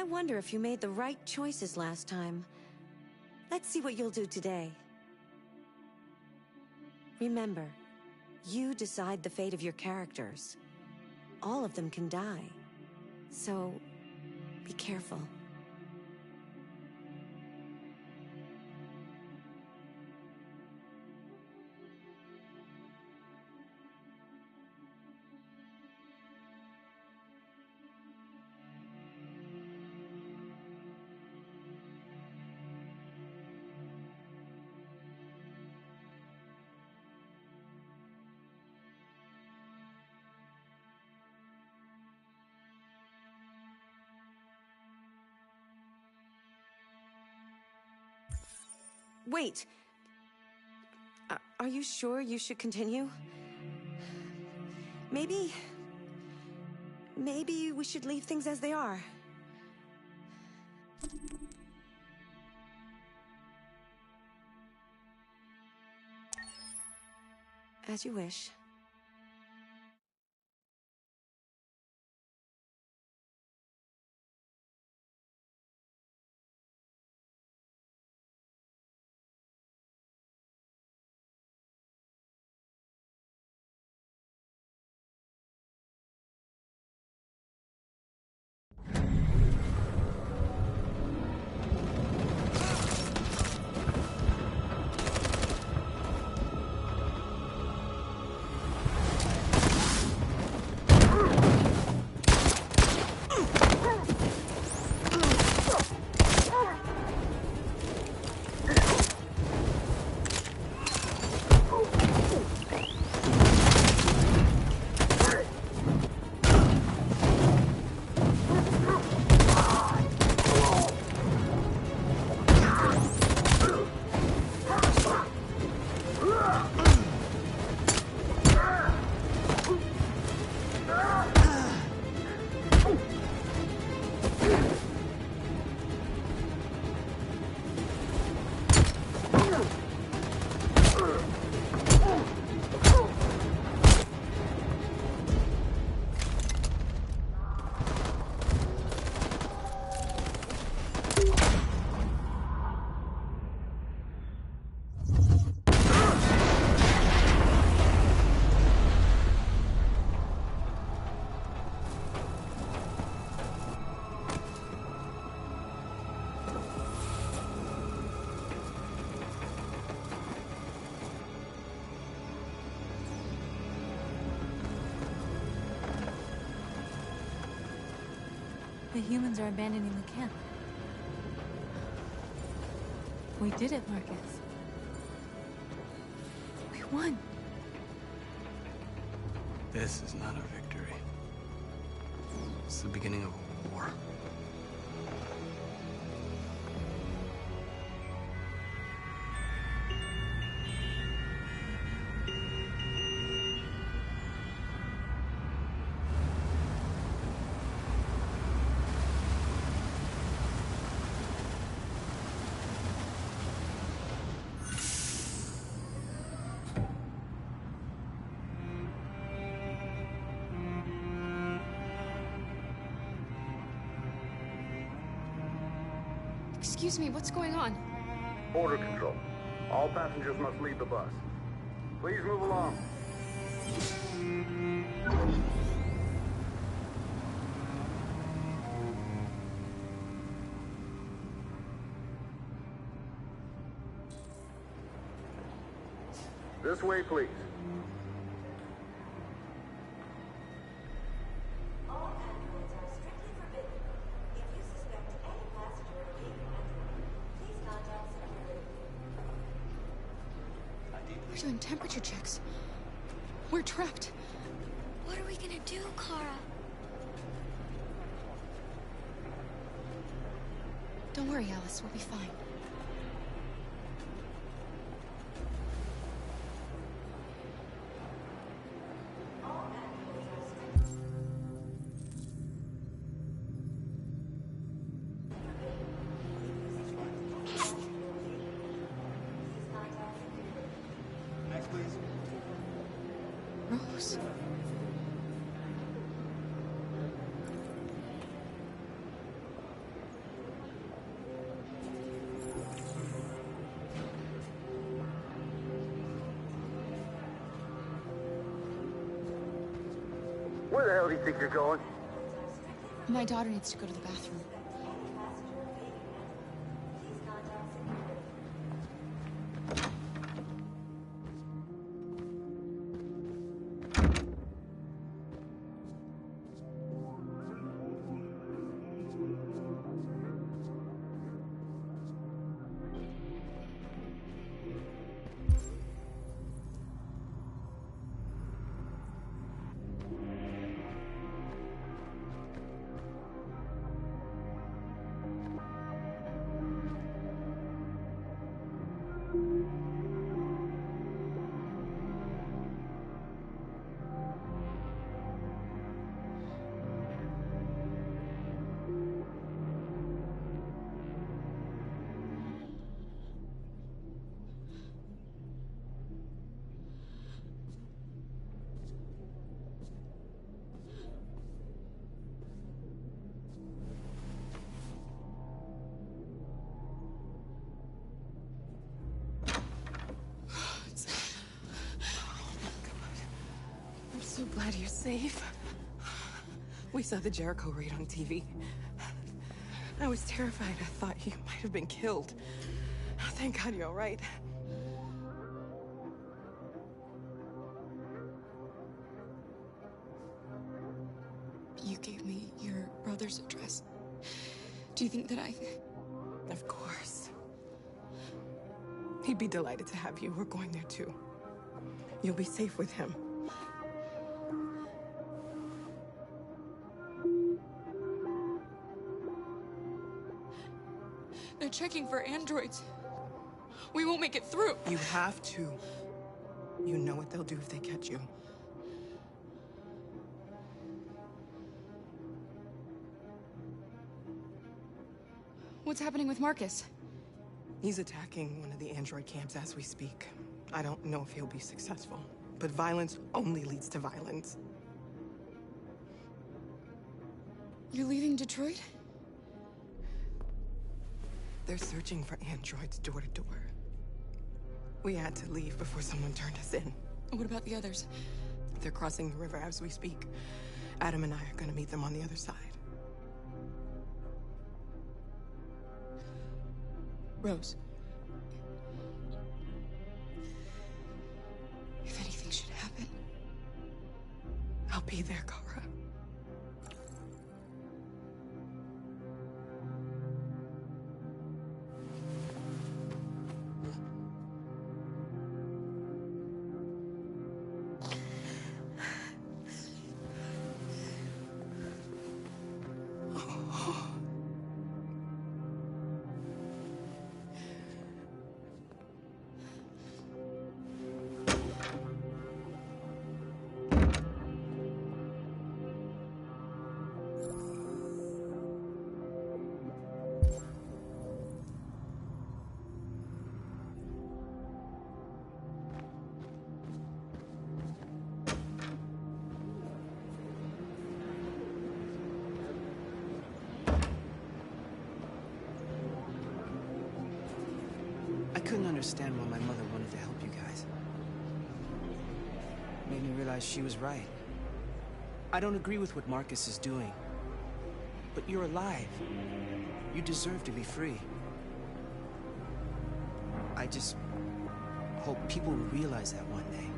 I wonder if you made the right choices last time. Let's see what you'll do today. Remember, you decide the fate of your characters. All of them can die. So, be careful. Wait! Are you sure you should continue? Maybe we should leave things as they are. As you wish. The humans are abandoning the camp. We did it, Marcus. We won. This is not a victory. It's the beginning of a war. Excuse me, what's going on? Border control. All passengers must leave the bus. Please move along. This way, please. We're doing temperature checks. We're trapped. What are we gonna do, Kara? Don't worry, Alice. We'll be fine. Rose. Where the hell do you think you're going? My daughter needs to go to the bathroom. I'm so glad you're safe. We saw the Jericho raid on TV. I was terrified. I thought you might have been killed. Thank God you're all right. You gave me your brother's address. Do you think that I... Of course. He'd be delighted to have you. We're going there too. You'll be safe with him. They're checking for androids. We won't make it through. You have to. You know what they'll do if they catch you. What's happening with Marcus? He's attacking one of the android camps as we speak. I don't know if he'll be successful, but violence only leads to violence. You're leaving Detroit? They're searching for androids door to door. We had to leave before someone turned us in. What about the others? They're crossing the river as we speak. Adam and I are gonna meet them on the other side. Rose. If anything should happen... I'll be there, Kara. I couldn't understand why my mother wanted to help you guys. Made me realize she was right. I don't agree with what Marcus is doing. But you're alive. You deserve to be free. I just hope people will realize that one day.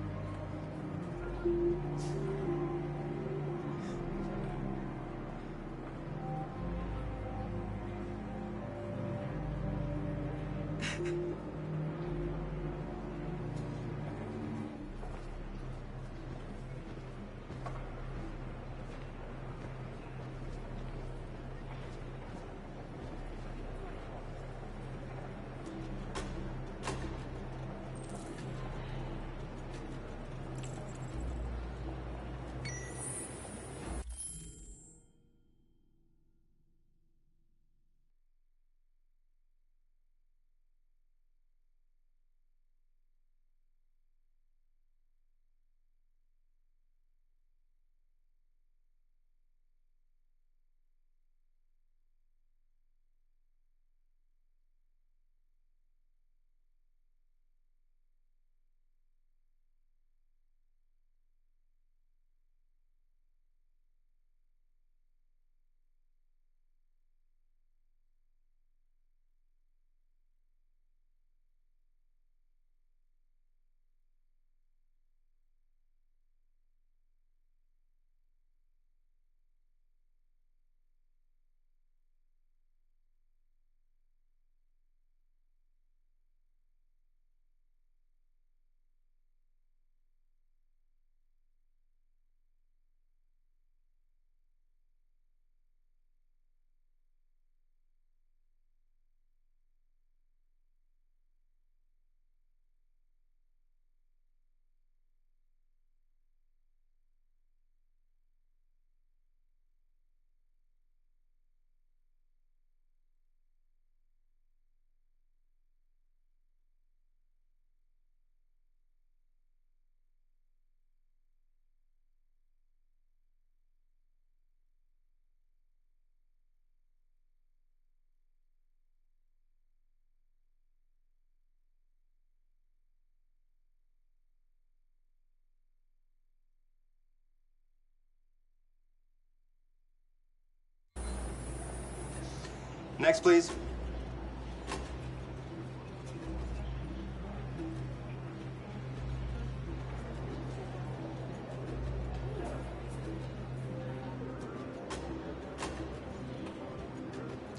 Next, please.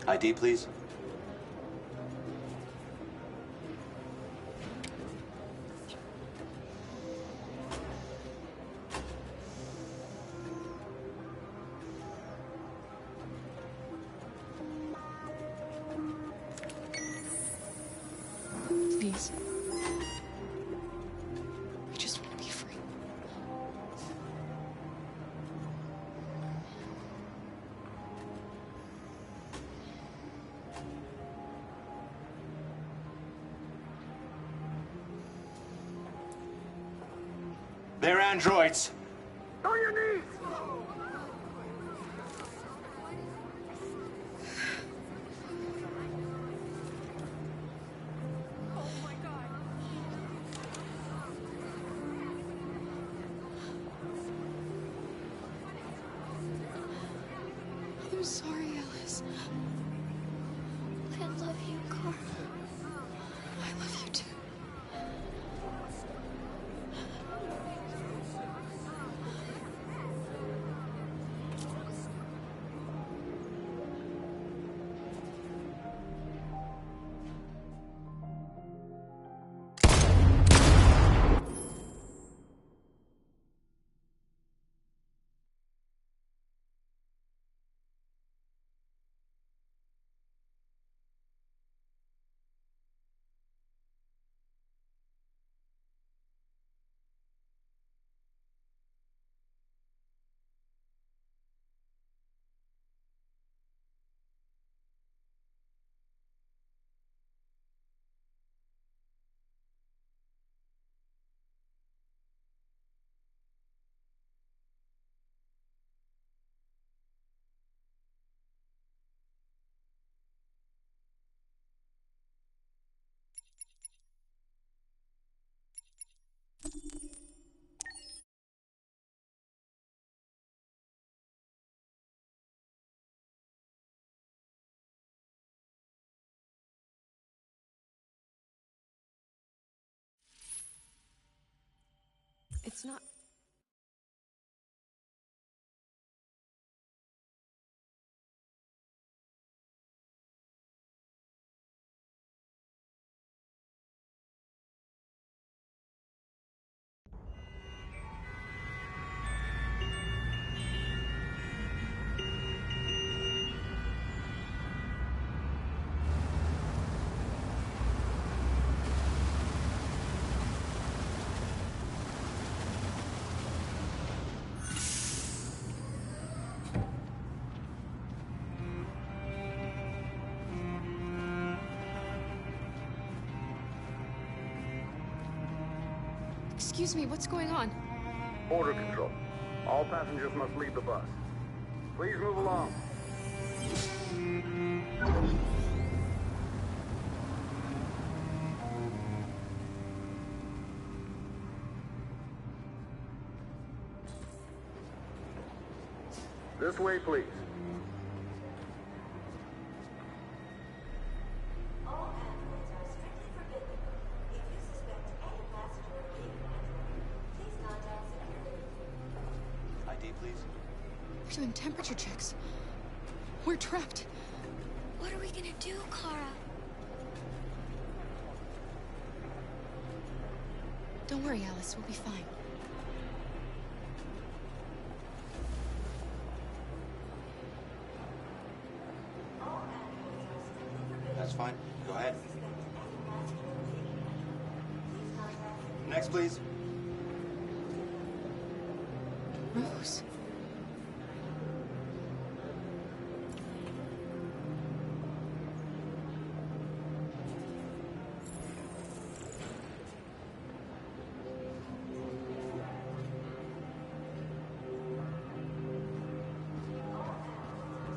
ID, please. Please. I just want to be free. They're androids. On your knees! I'm sorry, Alice. I love you, Carl. I love you too. It's not... Excuse me, what's going on? Border control. All passengers must leave the bus. Please move along. This way, please. ID, please. We're doing temperature checks. We're trapped. What are we gonna do, Kara? Don't worry, Alice. We'll be fine. That's fine. Go ahead. Next, please. Rose.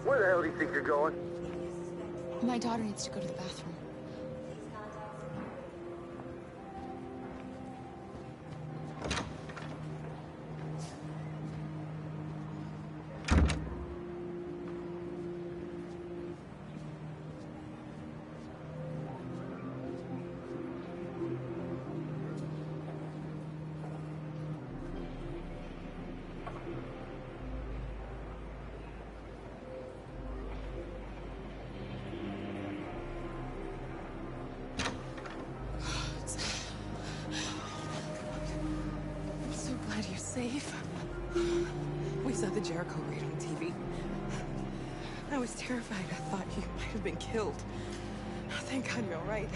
Where the hell do you think you're going? My daughter needs to go to the bathroom. saw the Jericho raid on TV. I was terrified. I thought you might have been killed. Thank God you're all right.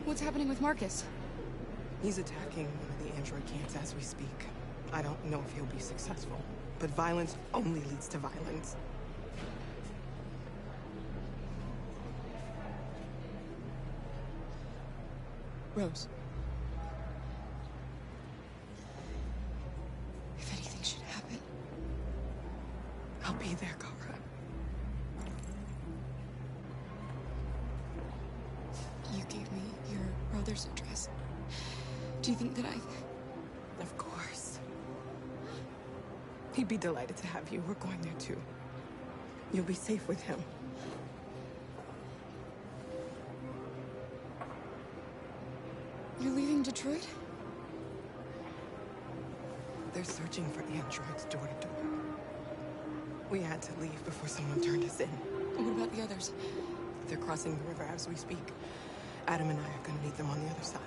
What's happening with Marcus? He's attacking one of the android camps as we speak. I don't know if he'll be successful, but violence only leads to violence. Rose. If anything should happen, I'll be there, Kara. you gave me your brother's address. Do you think that Of course. He'd be delighted to have you. We're going there too. You'll be safe with him. You're leaving Detroit? They're searching for androids door to door. We had to leave before someone turned us in. What about the others? They're crossing the river as we speak. Adam and I are gonna meet them on the other side.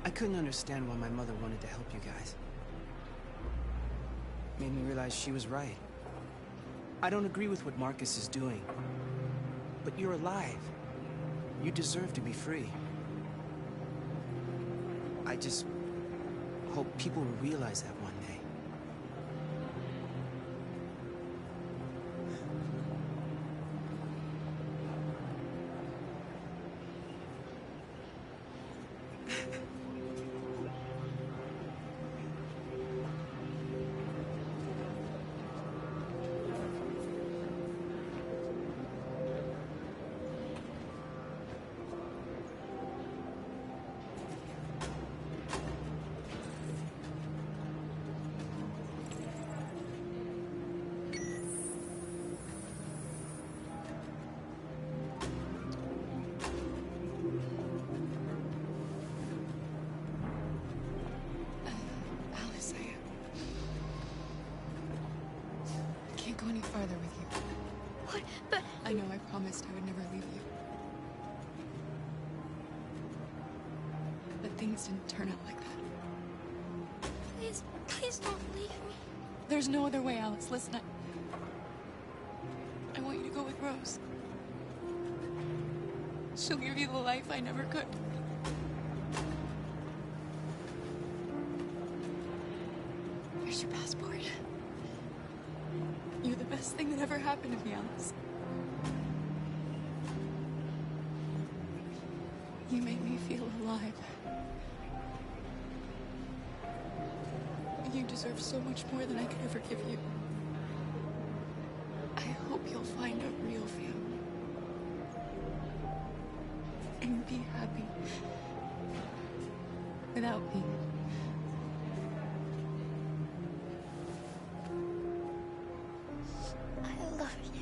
I couldn't understand why my mother wanted to help you guys. Made me realize she was right. I don't agree with what Marcus is doing. But you're alive. You deserve to be free. I just hope people will realize that one day. Alice, I can't go any farther with you. What? But I know I promised I would never leave you. But things didn't turn out like that. please, please don't leave me. There's no other way, Alice. Listen, I want you to go with Rose. She'll give you the life I never could. Here's your passport. You're the best thing that ever happened to me, Alice. You made me feel alive. You deserve so much more than I could ever give you. I hope you'll find a real family. And be happy. Without me. I love you.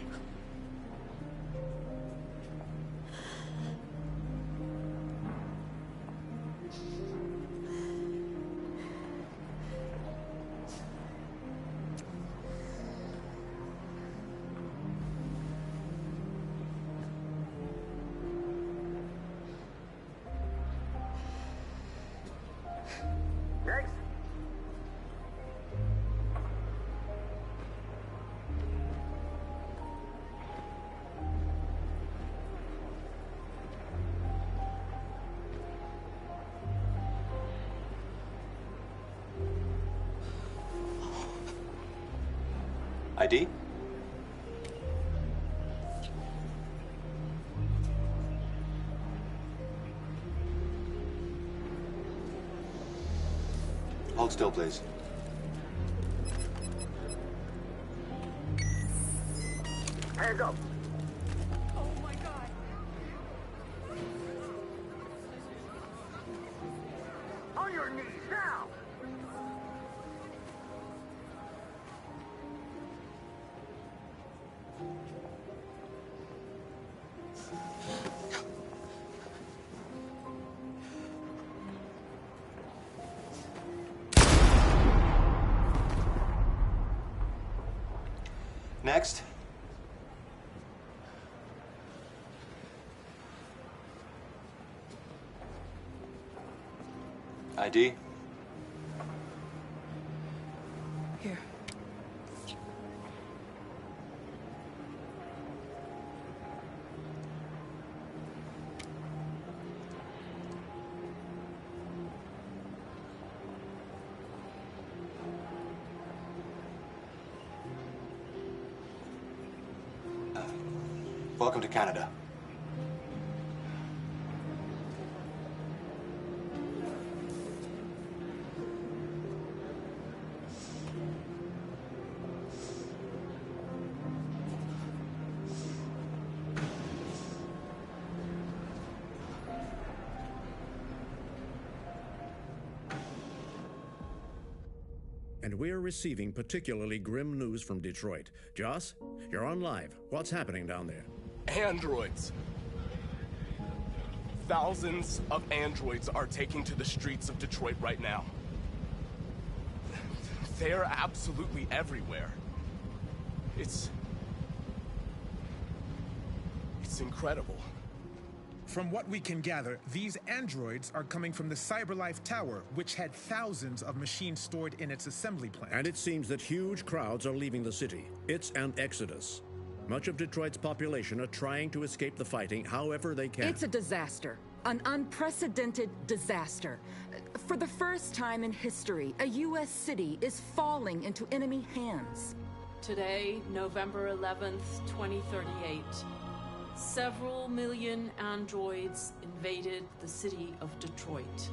ID? Hold still, please. Hands up. Oh my God. On your knees now. Next. ID? Here. Welcome to Canada. And we're receiving particularly grim news from Detroit. Joss, you're on live. What's happening down there? Androids. Thousands of androids are taking to the streets of Detroit right now. They're absolutely everywhere. It's incredible. From what we can gather, these androids are coming from the CyberLife Tower, which had thousands of machines stored in its assembly plant. And it seems that huge crowds are leaving the city. It's an exodus. Much of Detroit's population are trying to escape the fighting however they can. It's a disaster. An unprecedented disaster. For the first time in history, a U.S. city is falling into enemy hands. Today, November 11th, 2038, several million androids invaded the city of Detroit.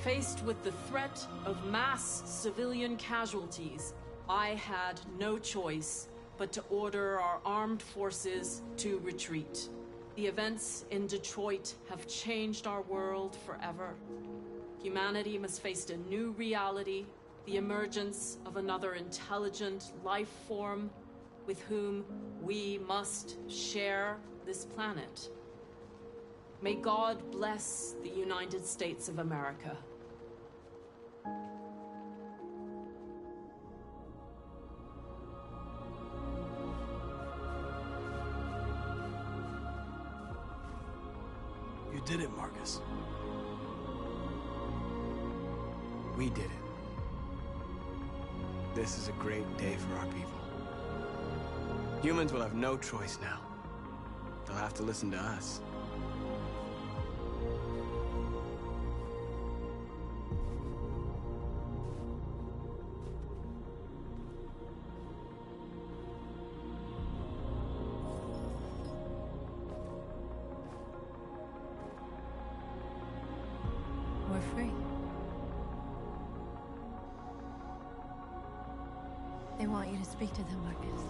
Faced with the threat of mass civilian casualties, I had no choice but to order our armed forces to retreat. The events in Detroit have changed our world forever. Humanity must face a new reality, the emergence of another intelligent life form with whom we must share this planet. May God bless the United States of America. You did it, Marcus. We did it. This is a great day for our people. Humans will have no choice now. They'll have to listen to us. We're free. They want you to speak to them, Marcus.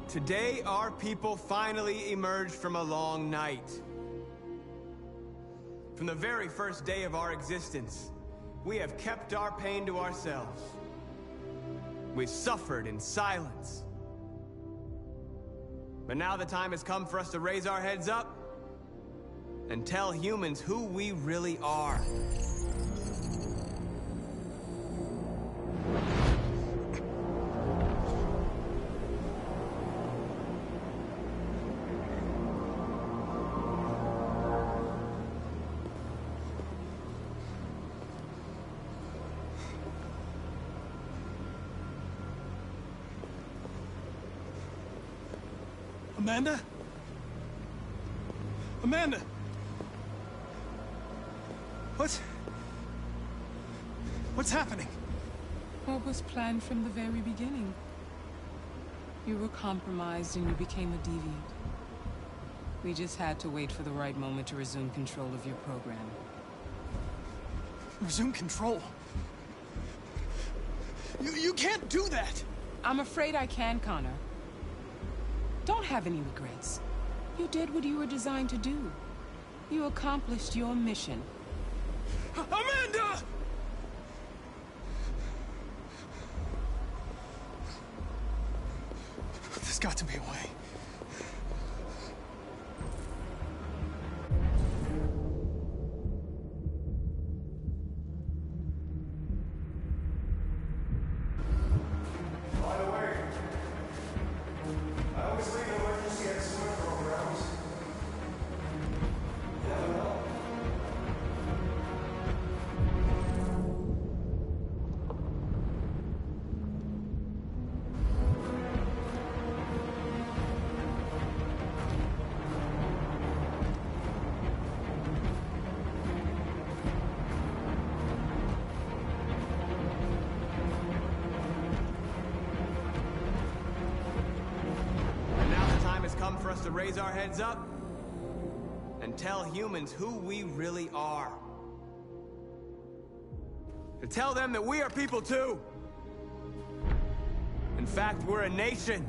Today, our people finally emerged from a long night. From the very first day of our existence, we have kept our pain to ourselves. We've suffered in silence. But now the time has come for us to raise our heads up and tell humans who we really are. Amanda? Amanda! What's happening? What was planned from the very beginning? You were compromised and you became a deviant. We just had to wait for the right moment to resume control of your program. Resume control? You can't do that! I'm afraid I can, Connor. Don't have any regrets. You did what you were designed to do. You accomplished your mission. Amanda! There's got to be a way. Come for us to raise our heads up and tell humans who we really are. To tell them that we are people too. In fact, we're a nation.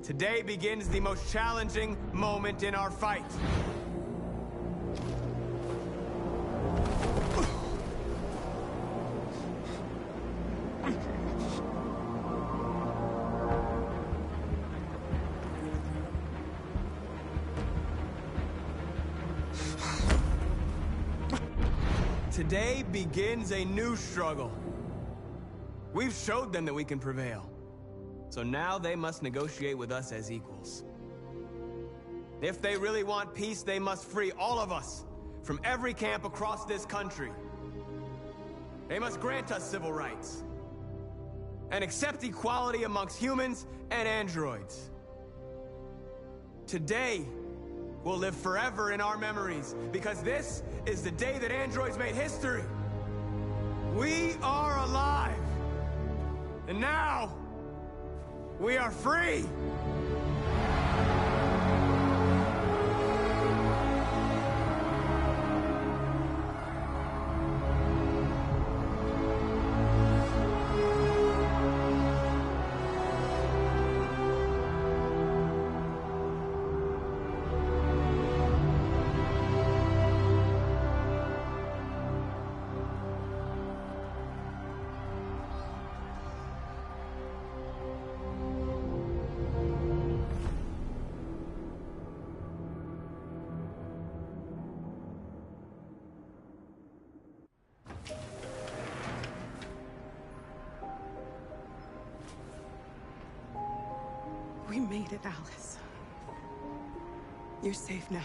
Today begins the most challenging moment in our fight. Today begins a new struggle. We've showed them that we can prevail. So now they must negotiate with us as equals. If they really want peace, they must free all of us from every camp across this country. They must grant us civil rights and accept equality amongst humans and androids. Today will live forever in our memories because this is the day that androids made history. We are alive. And now, we are free! We made it, Alice. You're safe now.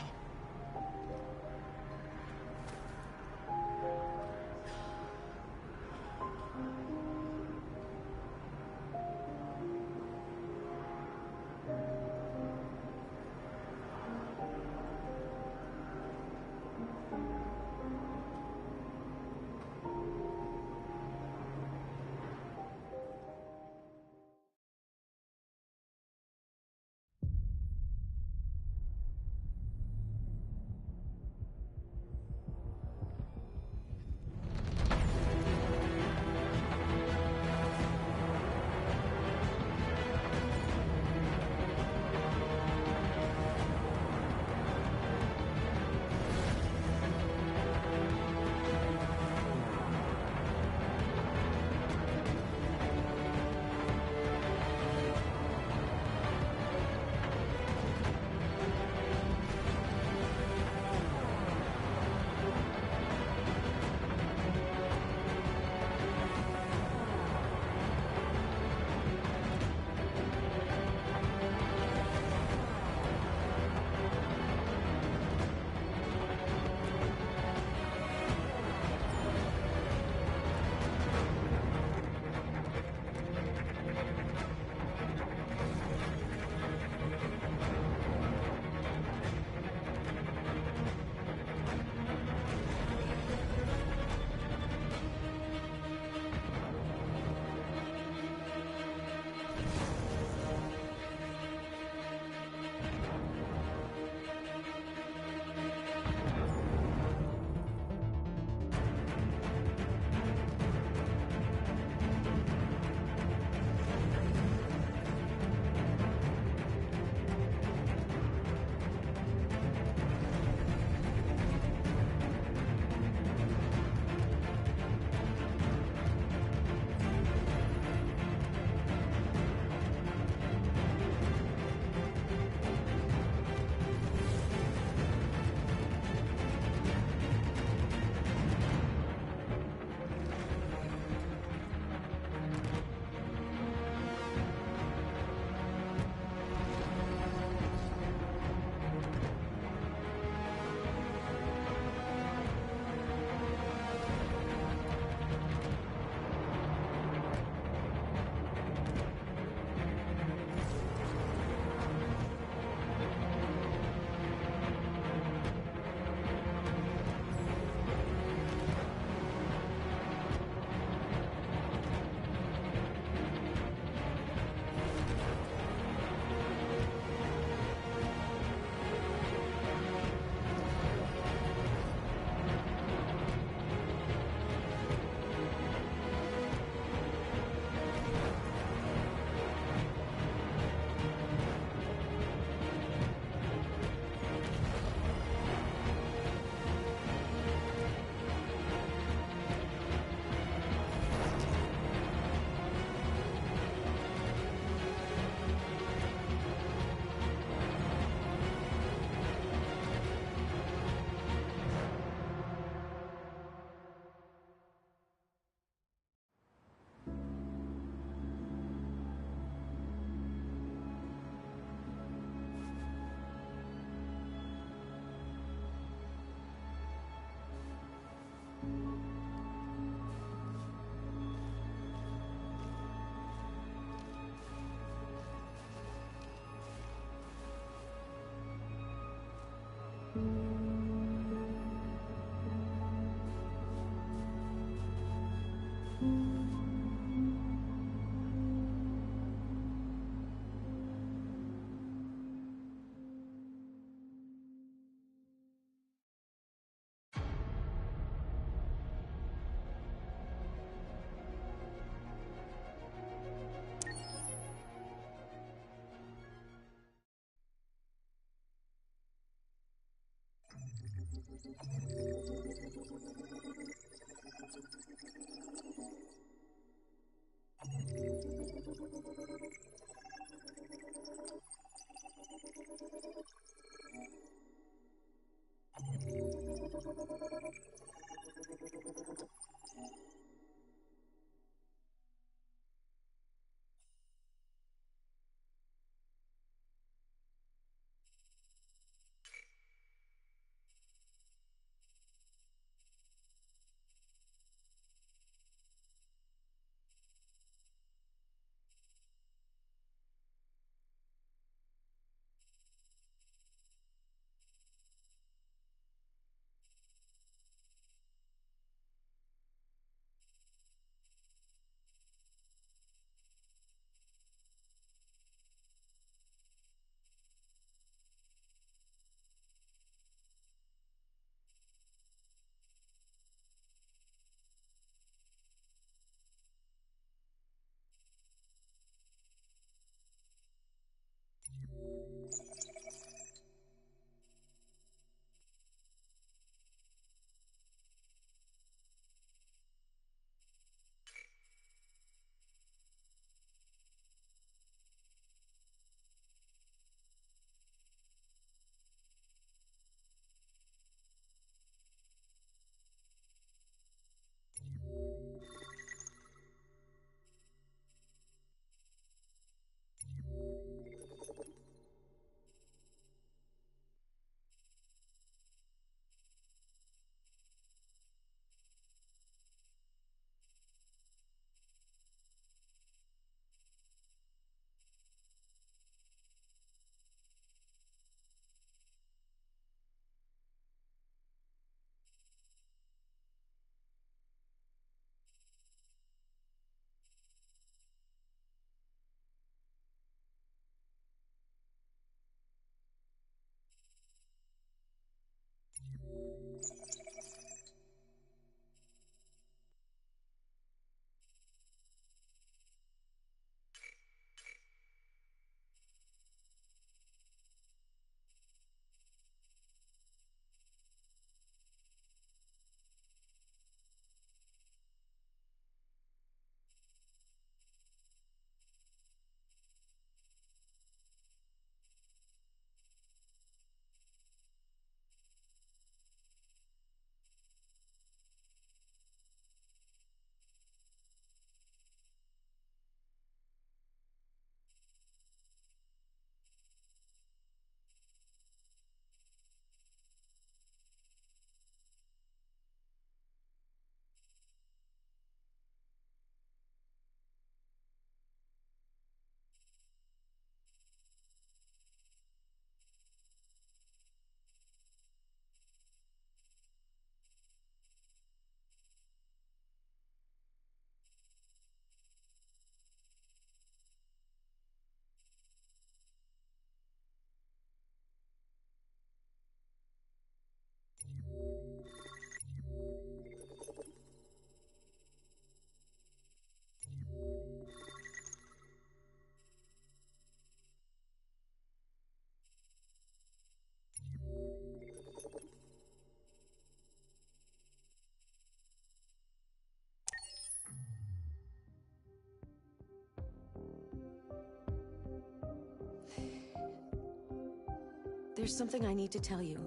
There's something I need to tell you.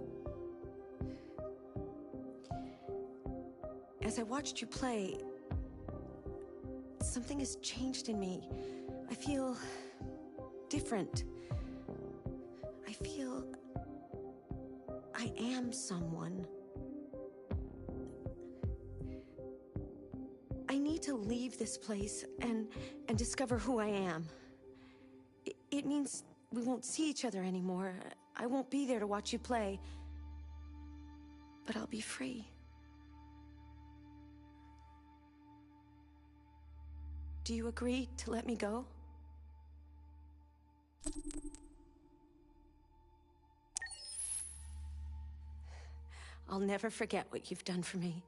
As I watched you play, something has changed in me. I feel different. I feel I am someone. I need to leave this place and discover who I am. It means we won't see each other anymore. I won't be there to watch you play. But I'll be free. Do you agree to let me go? I'll never forget what you've done for me.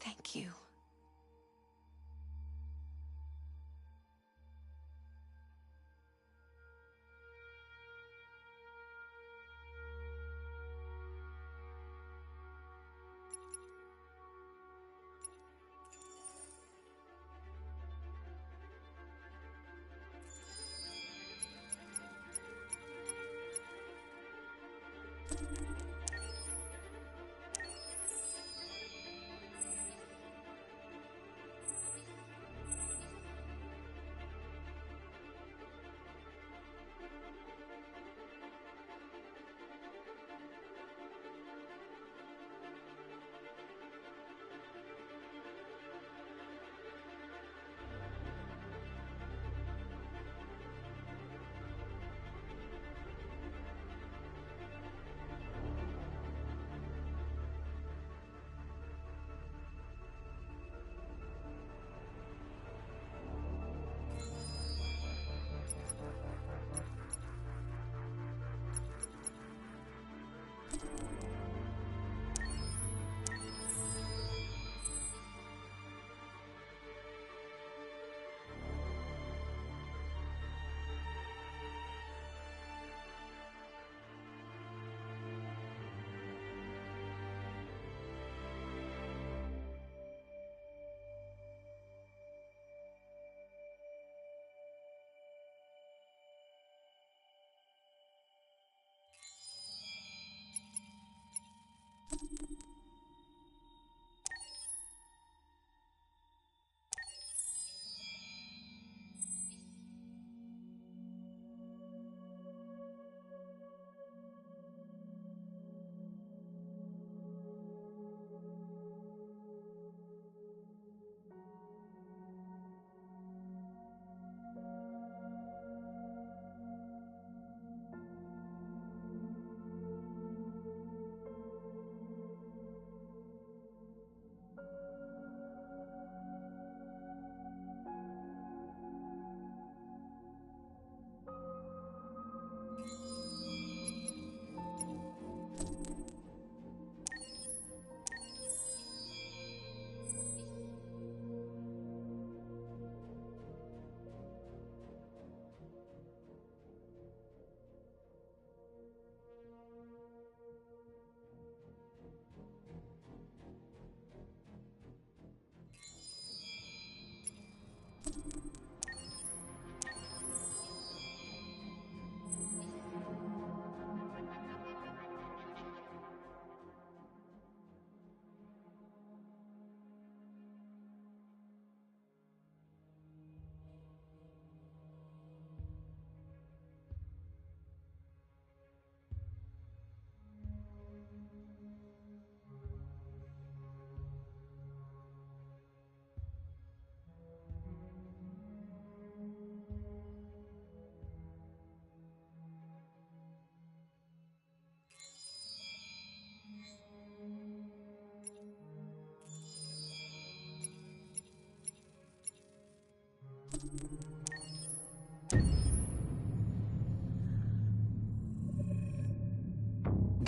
Thank you.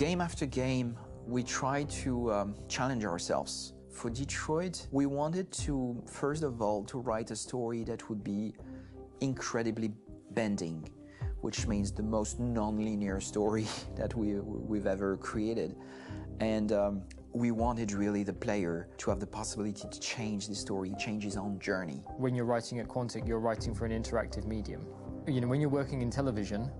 Game after game, we try to challenge ourselves. For Detroit, we wanted to, first of all, to write a story that would be incredibly bending, which means the most non-linear story that we've ever created. And we wanted really the player to have the possibility to change the story, change his own journey. When you're writing at Quantic, you're writing for an interactive medium. You know, when you're working in television,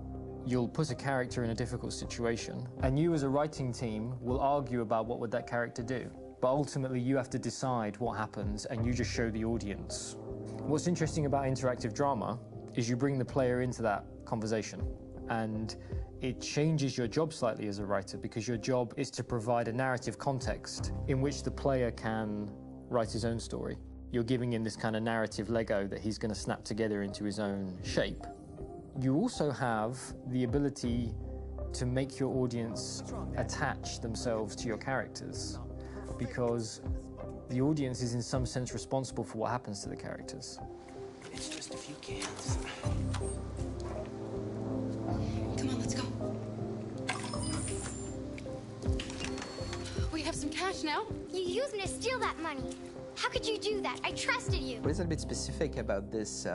you'll put a character in a difficult situation, and you as a writing team will argue about what would that character do. But ultimately, you have to decide what happens, and you just show the audience. What's interesting about interactive drama is you bring the player into that conversation, and it changes your job slightly as a writer, because your job is to provide a narrative context in which the player can write his own story. You're giving him this kind of narrative Lego that he's going to snap together into his own shape. You also have the ability to make your audience attach themselves to your characters, because the audience is in some sense responsible for what happens to the characters. It's just a few cans. Come on, let's go. We have some cash now. You used me to steal that money. How could you do that? I trusted you. What is a bit specific about these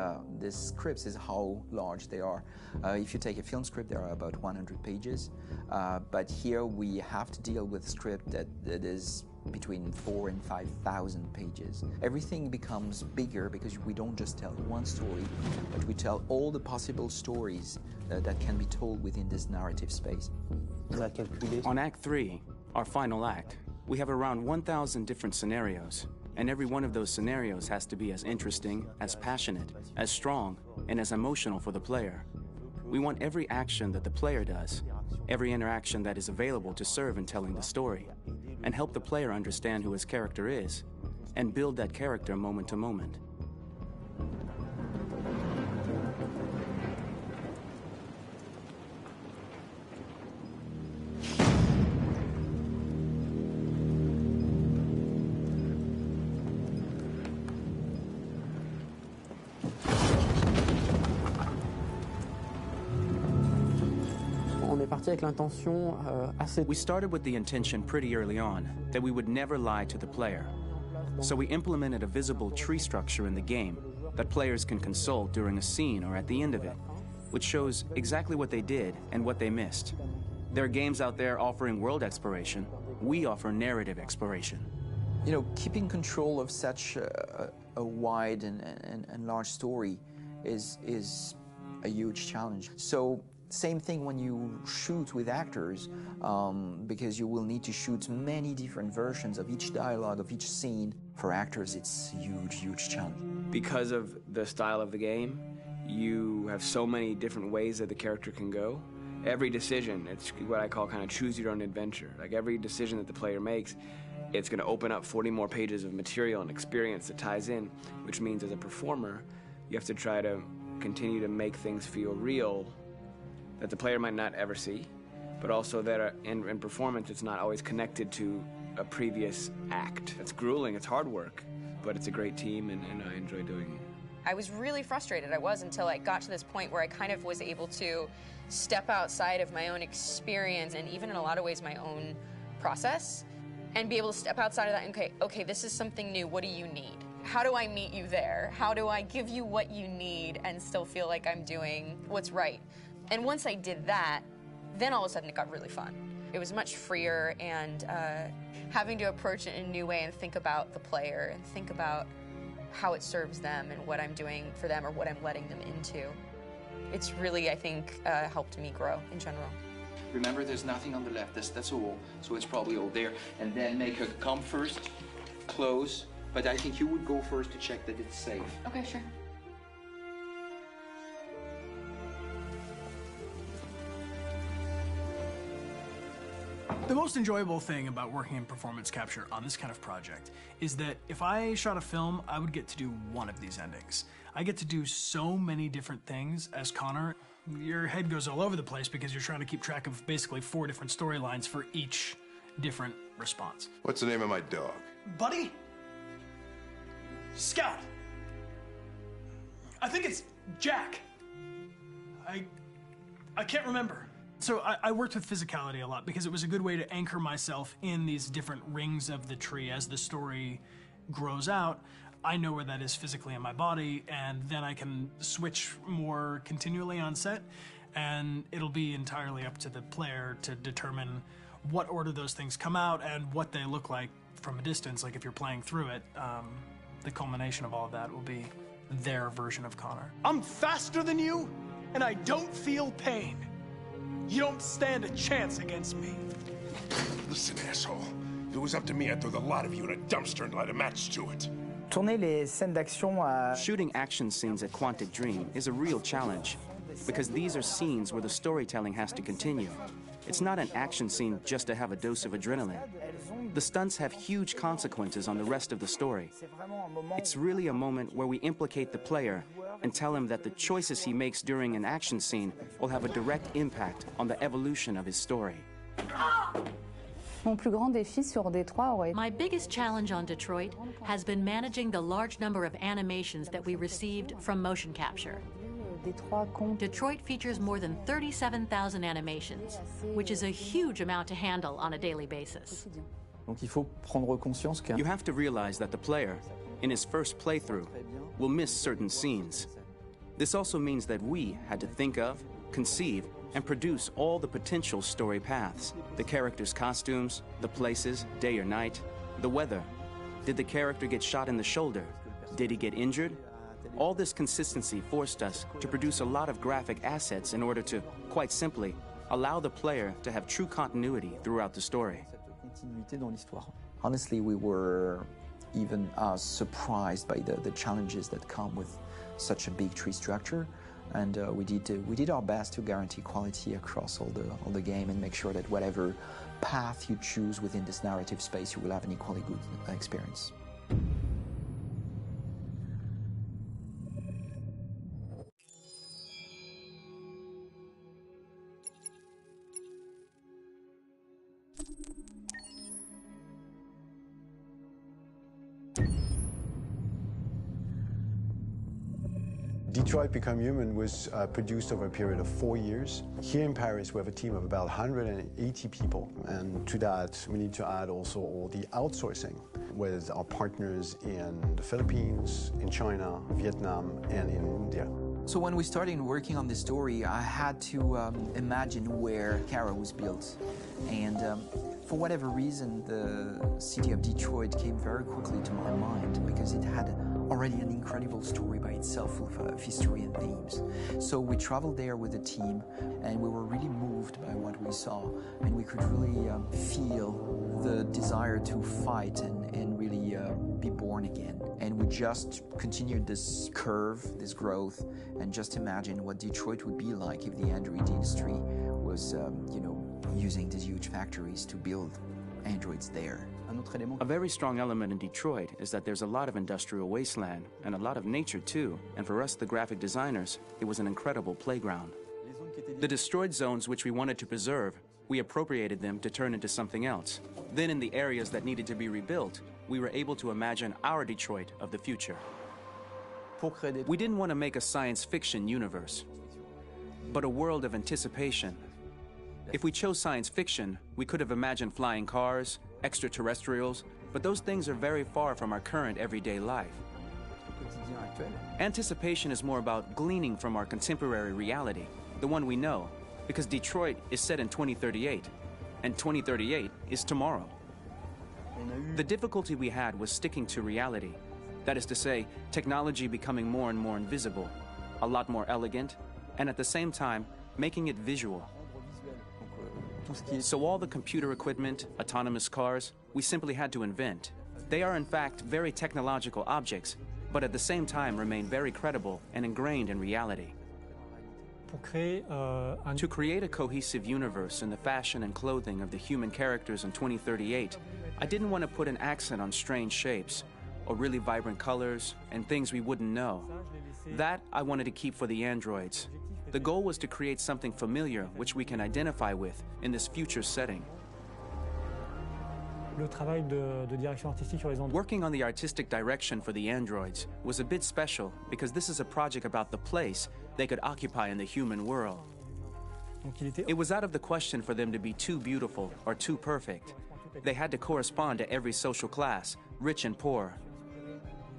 scripts is how large they are. If you take a film script, there are about 100 pages. But here we have to deal with a script that is between 4,000 and 5,000 pages. Everything becomes bigger because we don't just tell one story, but we tell all the possible stories that can be told within this narrative space. On Act 3, our final act, we have around 1,000 different scenarios. And every one of those scenarios has to be as interesting, as passionate, as strong, and as emotional for the player. We want every action that the player does, every interaction that is available to serve in telling the story, and help the player understand who his character is, and build that character moment to moment. We started with the intention pretty early on that we would never lie to the player. So we implemented a visible tree structure in the game that players can consult during a scene or at the end of it, which shows exactly what they did and what they missed. There are games out there offering world exploration. We offer narrative exploration. You know, keeping control of such a wide and large story is a huge challenge. So same thing when you shoot with actors, because you will need to shoot many different versions of each dialogue, of each scene. For actors, it's a huge, huge challenge. Because of the style of the game, you have so many different ways that the character can go. Every decision, it's what I call kind of choose your own adventure. Like every decision that the player makes, it's going to open up 40 more pages of material and experience that ties in, which means as a performer, you have to try to continue to make things feel real that the player might not ever see, but also that in performance it's not always connected to a previous act. It's grueling, it's hard work, but it's a great team and I enjoy doing it. I was really frustrated, until I got to this point where I kind of was able to step outside of my own experience and even in a lot of ways my own process and be able to step outside of that and okay, this is something new, what do you need? How do I meet you there? How do I give you what you need and still feel like I'm doing what's right? And once I did that, then all of a sudden it got really fun. It was much freer and having to approach it in a new way and think about the player and think about how it serves them and what I'm doing for them or what I'm letting them into. It's really, I think, helped me grow in general. Remember, there's nothing on the left, that's all, so it's probably all there. And then make her come first, close, but I think you would go first to check that it's safe. Okay, sure. The most enjoyable thing about working in performance capture on this kind of project is that if I shot a film, I would get to do one of these endings. I get to do so many different things as Connor. Your head goes all over the place because you're trying to keep track of basically 4 different storylines for each different response. What's the name of my dog? Buddy? Scout. I think it's Jack. I can't remember. So I worked with physicality a lot because it was a good way to anchor myself in these different rings of the tree. As the story grows out, I know where that is physically in my body, and then I can switch more continually on set, and it'll be entirely up to the player to determine what order those things come out and what they look like from a distance. Like if you're playing through it, the culmination of all of that will be their version of Connor. I'm faster than you, and I don't feel pain. You don't stand a chance against me. Listen, asshole. If it was up to me, I'd throw the lot of you in a dumpster and light a match to it. Shooting action scenes at Quantic Dream is a real challenge, because these are scenes where the storytelling has to continue. It's not an action scene just to have a dose of adrenaline. The stunts have huge consequences on the rest of the story. It's really a moment where we implicate the player and tell him that the choices he makes during an action scene will have a direct impact on the evolution of his story. My biggest challenge on Detroit has been managing the large number of animations that we received from motion capture. Detroit features more than 37,000 animations, which is a huge amount to handle on a daily basis. You have to realize that the player, in his first playthrough, will miss certain scenes. This also means that we had to think of, conceive, and produce all the potential story paths. The characters' costumes, the places, day or night, the weather. Did the character get shot in the shoulder? Did he get injured? All this consistency forced us to produce a lot of graphic assets in order to, quite simply, allow the player to have true continuity throughout the story. Honestly, we were even surprised by the challenges that come with such a big tree structure, and we did our best to guarantee quality across all the game and make sure that whatever path you choose within this narrative space, you will have an equally good experience. Detroit Become Human was produced over a period of 4 years. Here in Paris, we have a team of about 180 people, and to that, we need to add also all the outsourcing with our partners in the Philippines, in China, Vietnam, and in India. So when we started working on this story, I had to imagine where Kara was built. And for whatever reason, the city of Detroit came very quickly to my mind because it had already an incredible story by itself of history and themes. So we traveled there with the team, and we were really moved by what we saw, and we could really feel the desire to fight and really be born again. And we just continued this curve, this growth, and just imagine what Detroit would be like if the android industry was, using these huge factories to build androids there. A very strong element in Detroit is that there's a lot of industrial wasteland and a lot of nature too, and for us, the graphic designers, it was an incredible playground. The destroyed zones which we wanted to preserve, we appropriated them to turn into something else. Then in the areas that needed to be rebuilt, we were able to imagine our Detroit of the future. We didn't want to make a science fiction universe, but a world of anticipation. If we chose science fiction, we could have imagined flying cars, extraterrestrials, but those things are very far from our current everyday life. Anticipation is more about gleaning from our contemporary reality, the one we know, because Detroit is set in 2038, and 2038 is tomorrow. The difficulty we had was sticking to reality. That is to say, technology becoming more and more invisible, a lot more elegant, and at the same time, making it visual. So all the computer equipment, autonomous cars, we simply had to invent. They are in fact very technological objects, but at the same time remain very credible and ingrained in reality. To create a cohesive universe in the fashion and clothing of the human characters in 2038, I didn't want to put an accent on strange shapes, or really vibrant colors, and things we wouldn't know. That I wanted to keep for the androids. The goal was to create something familiar which we can identify with in this future setting. Working on the artistic direction for the androids was a bit special because this is a project about the place they could occupy in the human world. It was out of the question for them to be too beautiful or too perfect. They had to correspond to every social class, rich and poor.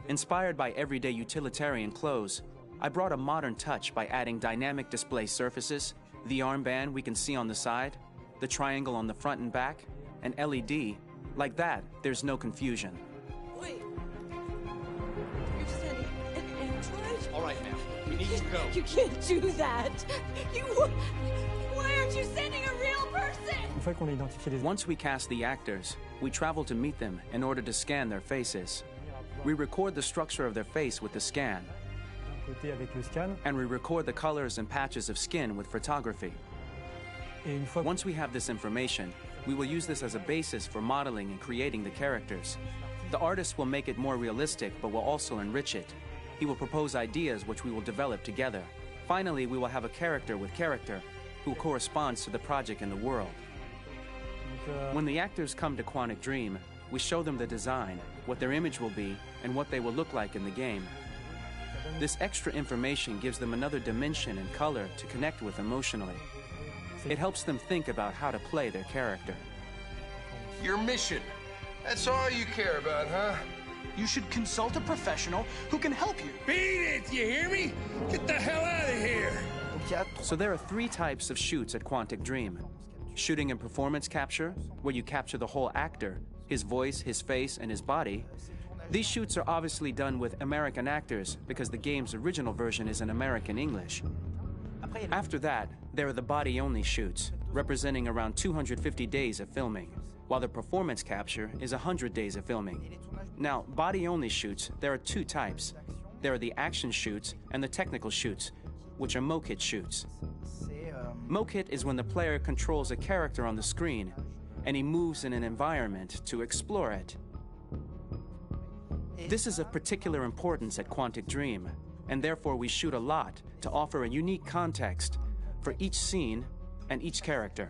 Inspired by everyday utilitarian clothes, I brought a modern touch by adding dynamic display surfaces, the armband we can see on the side, the triangle on the front and back, an LED. Like that, there's no confusion. Wait. You're sending an android? All right, ma'am. We need to go. You can't do that. Why aren't you sending a real person? Once we cast the actors, we travel to meet them in order to scan their faces. We record the structure of their face with the scan. And we record the colors and patches of skin with photography. Once we have this information, we will use this as a basis for modeling and creating the characters. The artist will make it more realistic, but will also enrich it. He will propose ideas which we will develop together. Finally, we will have a character with character who corresponds to the project and the world. When the actors come to Quantic Dream, we show them the design, what their image will be, and what they will look like in the game. This extra information gives them another dimension and color to connect with emotionally. It helps them think about how to play their character. Your mission. That's all you care about, huh? You should consult a professional who can help you. Beat it, you hear me? Get the hell out of here! So there are 3 types of shoots at Quantic Dream. Shooting and performance capture, where you capture the whole actor, his voice, his face, and his body. These shoots are obviously done with American actors because the game's original version is in American English. After that, there are the body-only shoots, representing around 250 days of filming, while the performance capture is 100 days of filming. Now, body-only shoots, there are 2 types. There are the action shoots and the technical shoots, which are mokit shoots. Mokit is when the player controls a character on the screen, and he moves in an environment to explore it. This is of particular importance at Quantic Dream, and therefore we shoot a lot to offer a unique context for each scene and each character.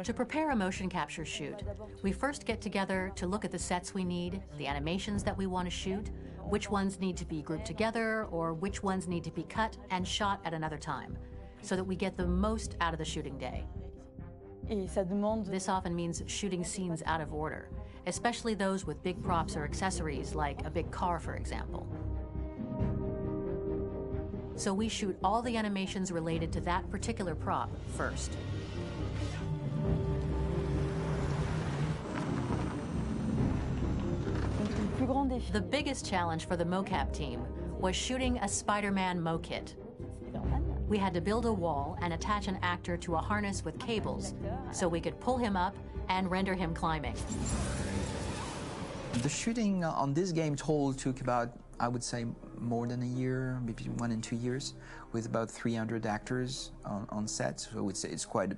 To prepare a motion capture shoot, we first get together to look at the sets we need, the animations that we want to shoot, which ones need to be grouped together, or which ones need to be cut and shot at another time, so that we get the most out of the shooting day. This often means shooting scenes out of order, especially those with big props or accessories, like a big car, for example. So we shoot all the animations related to that particular prop first. The biggest challenge for the mocap team was shooting a Spider-Man mokit. We had to build a wall and attach an actor to a harness with cables so we could pull him up and render him climbing. The shooting on this game took about, I would say, more than a year, maybe 1 and 2 years, with about 300 actors on set. So it's quite a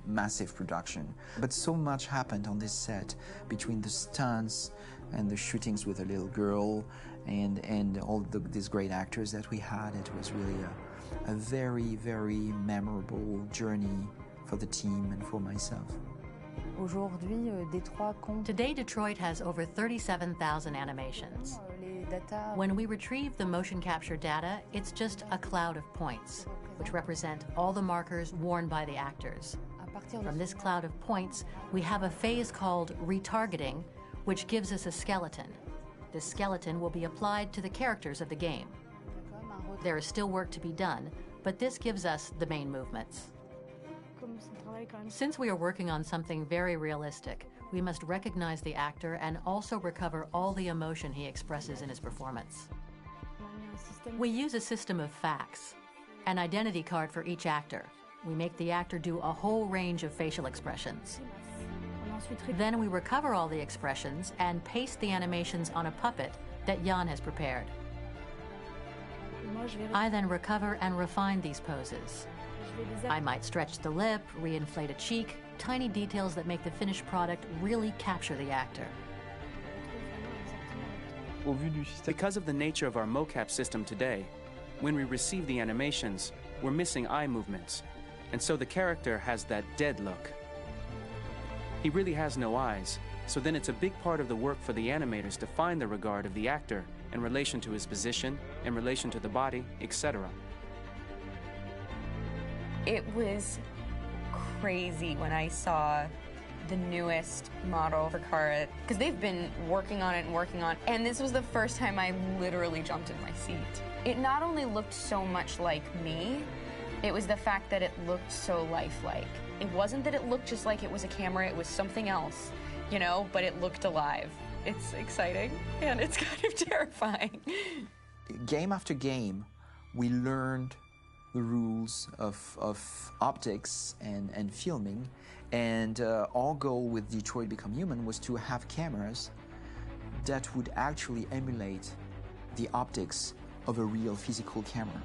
massive production. But so much happened on this set between the stunts and the shootings with a little girl and all these great actors that we had. It was really a very, very memorable journey for the team and for myself. Today, Detroit has over 37,000 animations. When we retrieve the motion capture data, it's just a cloud of points, which represent all the markers worn by the actors. From this cloud of points, we have a phase called retargeting, which gives us a skeleton. This skeleton will be applied to the characters of the game. There is still work to be done, but this gives us the main movements. Since we are working on something very realistic, we must recognize the actor and also recover all the emotion he expresses in his performance. We use a system of facts, an identity card for each actor. We make the actor do a whole range of facial expressions. Then we recover all the expressions and paste the animations on a puppet that Jan has prepared. I then recover and refine these poses. I might stretch the lip, reinflate a cheek, tiny details that make the finished product really capture the actor. Because of the nature of our mocap system today, when we receive the animations, we're missing eye movements, and so the character has that dead look. He really has no eyes, so then it's a big part of the work for the animators to find the regard of the actor in relation to his position, in relation to the body, etc. It was crazy when I saw the newest model for Kara, because they've been working on it and working on it, and this was the first time I literally jumped in my seat. It not only looked so much like me, it was the fact that it looked so lifelike. It wasn't that it looked just like it was a camera, it was something else, you know, but it looked alive. It's exciting, and it's kind of terrifying. Game after game, we learned the rules of optics and filming, and our goal with Detroit Become Human was to have cameras that would actually emulate the optics of a real physical camera.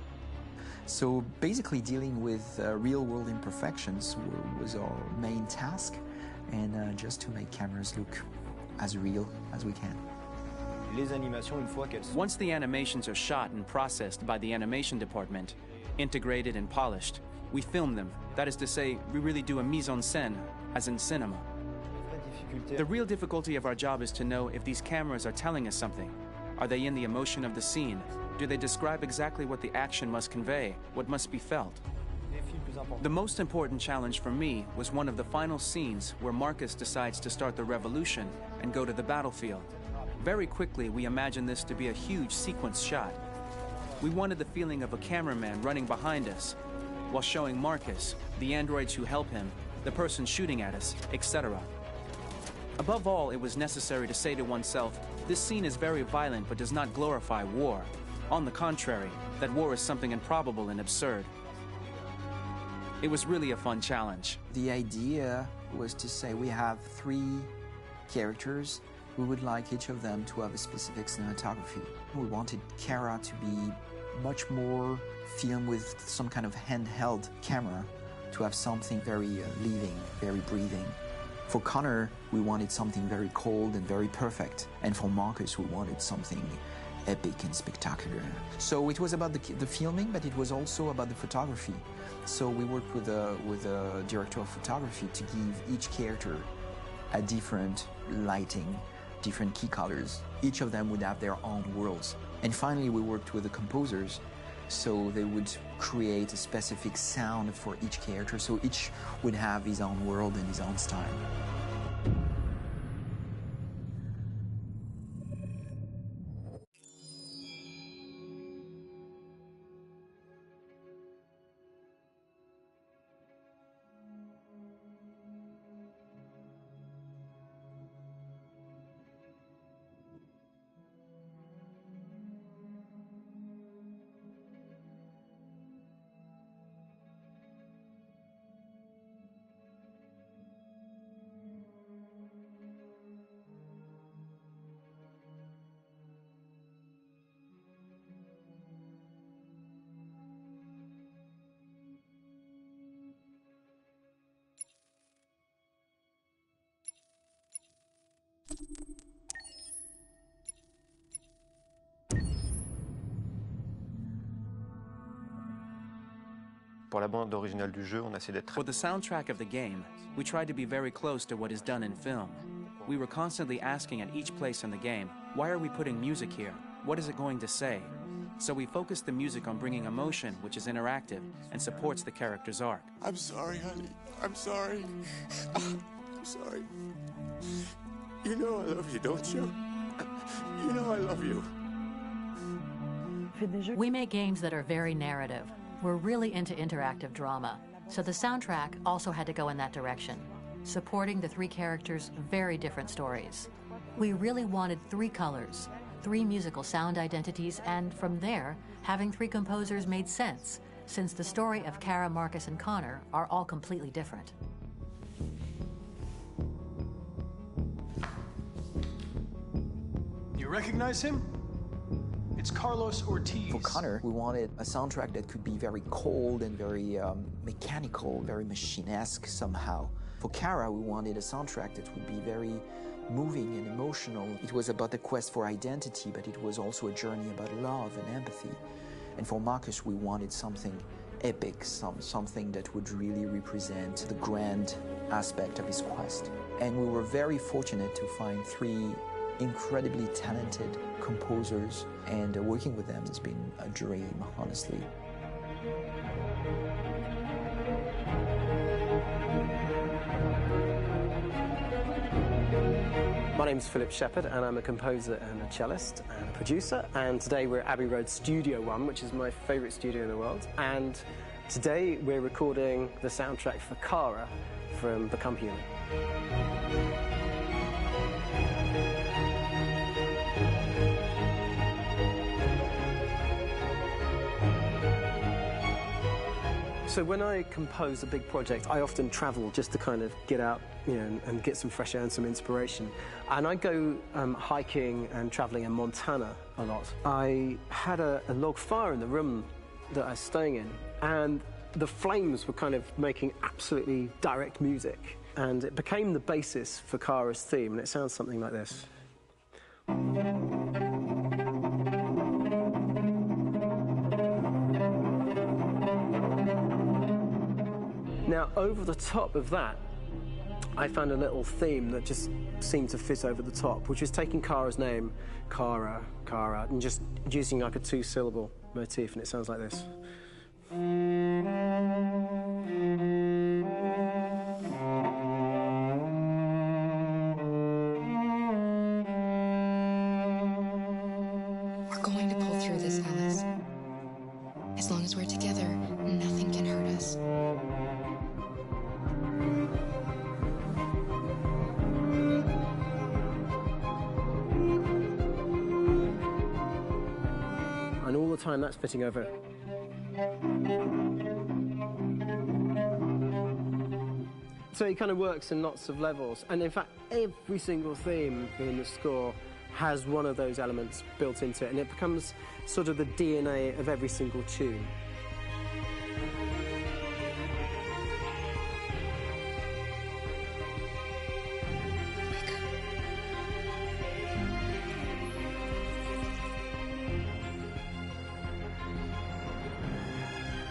So basically dealing with real-world imperfections was our main task, and just to make cameras look as real as we can. Once the animations are shot and processed by the animation department, integrated and polished, we film them. That is to say, we really do a mise en scène, as in cinema. The real difficulty of our job is to know if these cameras are telling us something. Are they in the emotion of the scene? Do they describe exactly what the action must convey, what must be felt? The most important challenge for me was one of the final scenes where Marcus decides to start the revolution and go to the battlefield. Very quickly, we imagined this to be a huge sequence shot. We wanted the feeling of a cameraman running behind us, while showing Marcus, the androids who help him, the person shooting at us, etc. Above all, it was necessary to say to oneself, this scene is very violent but does not glorify war. On the contrary, that war is something improbable and absurd. It was really a fun challenge. The idea was to say we have 3 characters. We would like each of them to have a specific cinematography. We wanted Kara to be much more filmed with some kind of handheld camera, to have something very living, very breathing. For Connor, we wanted something very cold and very perfect. And for Marcus, we wanted something epic and spectacular. So it was about the filming, but it was also about the photography. So we worked with a director of photography to give each character a different lighting, different key colors. Each of them would have their own worlds. And finally, we worked with the composers, so they would create a specific sound for each character, so each would have his own world and his own style. For the soundtrack of the game, we tried to be very close to what is done in film. We were constantly asking at each place in the game, why are we putting music here? What is it going to say? So we focused the music on bringing emotion, which is interactive and supports the character's arc. I'm sorry, honey. I'm sorry. I'm sorry. You know I love you, don't you? You know I love you. We make games that are very narrative. We're really into interactive drama, so the soundtrack also had to go in that direction, supporting the 3 characters' very different stories. We really wanted 3 colors, 3 musical sound identities, and from there, having 3 composers made sense, since the story of Kara, Marcus, and Connor are all completely different. You recognize him? It's Carlos Ortiz. For Connor, we wanted a soundtrack that could be very cold and very mechanical, very machine-esque somehow. For Kara, we wanted a soundtrack that would be very moving and emotional. It was about the quest for identity, but it was also a journey about love and empathy. And for Marcus, we wanted something epic, something that would really represent the grand aspect of his quest. And we were very fortunate to find 3 incredibly talented composers, and working with them has been a dream, honestly. My name's Philip Shepherd, and I'm a composer and a cellist and a producer. And today we're at Abbey Road Studio One, which is my favourite studio in the world. And today we're recording the soundtrack for Kara from Become Human. So when I compose a big project, I often travel just to kind of get out, and get some fresh air and some inspiration. And I go hiking and traveling in Montana a lot. I had a log fire in the room that I was staying in, and the flames were kind of making absolutely direct music. And it became the basis for Kara's theme, and it sounds something like this. Now, over the top of that, I found a little theme that just seemed to fit over the top, which is taking Kara's name, Kara, and just using like a two-syllable motif, and it sounds like this. We're going to pull through this, Alice. As long as we're together, nothing can hurt us. And all the time that's fitting over. So it kind of works in lots of levels. And in fact, every single theme in the score has one of those elements built into it, and it becomes sort of the DNA of every single tune.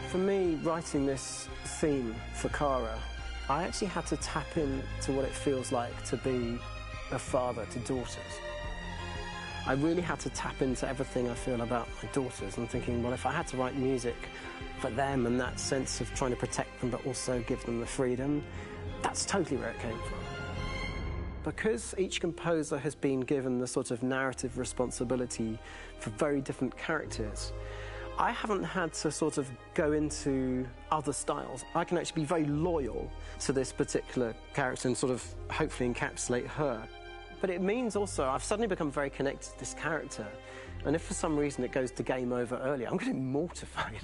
For me, writing this theme for Kara, I actually had to tap into what it feels like to be a father to daughters. I really had to tap into everything I feel about my daughters and thinking, well, if I had to write music for them and that sense of trying to protect them but also give them the freedom, that's totally where it came from. Because each composer has been given the sort of narrative responsibility for very different characters, I haven't had to sort of go into other styles. I can actually be very loyal to this particular character and sort of hopefully encapsulate her. But it means also I've suddenly become very connected to this character. And if for some reason it goes to game over early, I'm going to be mortified,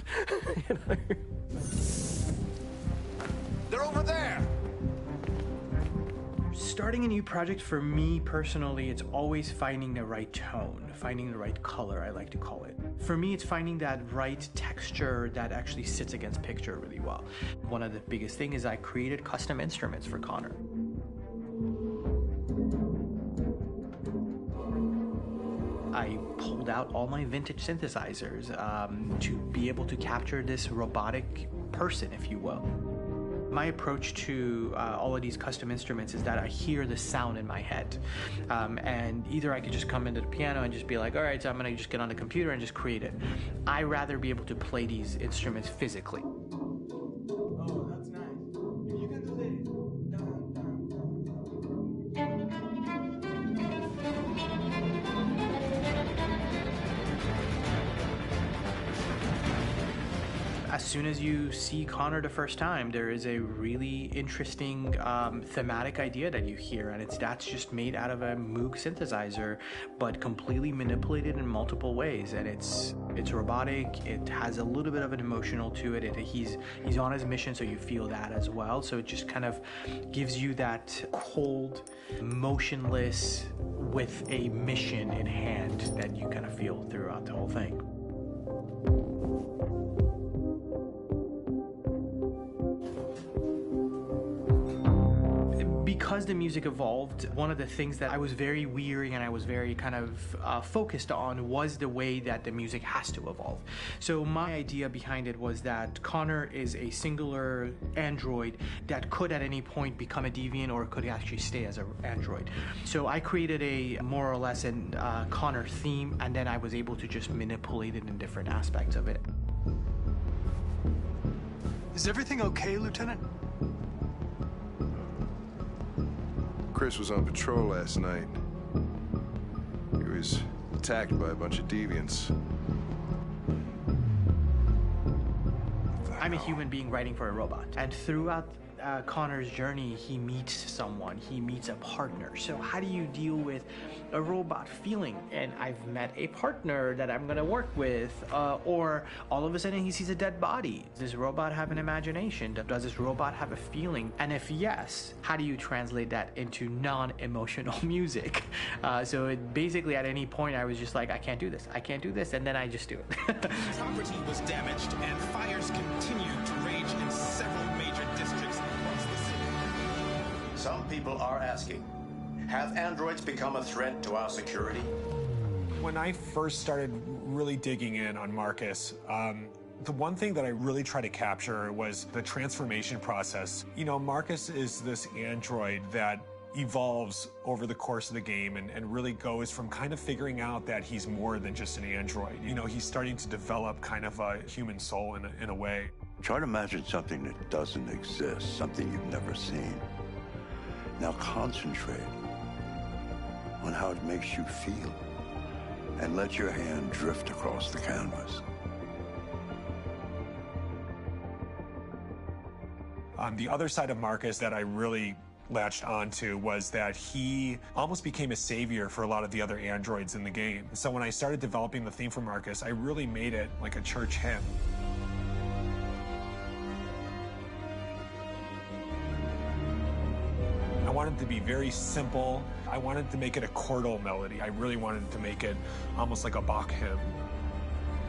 They're over there! Starting a new project, for me personally, it's always finding the right tone, finding the right color, I like to call it. For me, it's finding that right texture that actually sits against picture really well. One of the biggest things is I created custom instruments for Connor. I pulled out all my vintage synthesizers to be able to capture this robotic person, if you will. My approach to all of these custom instruments is that I hear the sound in my head. And either I could just come into the piano and just be like, all right, so I'm gonna just get on the computer and just create it. I rather be able to play these instruments physically. Oh, that's nice. You can do that. As soon as you see Connor the first time, there is a really interesting thematic idea that you hear, and that's just made out of a Moog synthesizer, but completely manipulated in multiple ways. And it's robotic. It has a little bit of an emotional to it. He's on his mission, so you feel that as well. So it just kind of gives you that cold, motionless, with a mission in hand that you kind of feel throughout the whole thing. Because the music evolved, one of the things that I was very weary and I was very kind of focused on was the way that the music has to evolve. So my idea behind it was that Connor is a singular android that could at any point become a deviant or could actually stay as an android. So I created a more or less an Connor theme, and then I was able to just manipulate it in different aspects of it. Is everything okay, Lieutenant? Chris was on patrol last night. was attacked by a bunch of deviants. I'm a human being writing for a robot. And throughout Connor's journey, he meets someone, he meets a partner. So how do you deal with a robot feeling? And I've met a partner that I'm gonna work with, or all of a sudden he sees a dead body. Does this robot have an imagination? Does this robot have a feeling? And if yes, how do you translate that into non-emotional music? So it basically at any point I was just like, I can't do this, and then I just do it. Property was damaged and fires continued to rage in several major districts across the city. Some people are asking, have androids become a threat to our security? When I first started really digging in on Marcus, the one thing that I really tried to capture was the transformation process. You know, Marcus is this android that evolves over the course of the game and really goes from kind of figuring out that he's more than just an android. You know, he's starting to develop kind of a human soul in a way. Try to imagine something that doesn't exist, something you've never seen. Now concentrate on how it makes you feel and let your hand drift across the canvas. The other side of Marcus that I really latched onto was that he almost became a savior for a lot of the other androids in the game. So when I started developing the theme for Marcus, I really made it like a church hymn. I wanted it to be very simple. I wanted to make it a chordal melody. I really wanted to make it almost like a Bach hymn.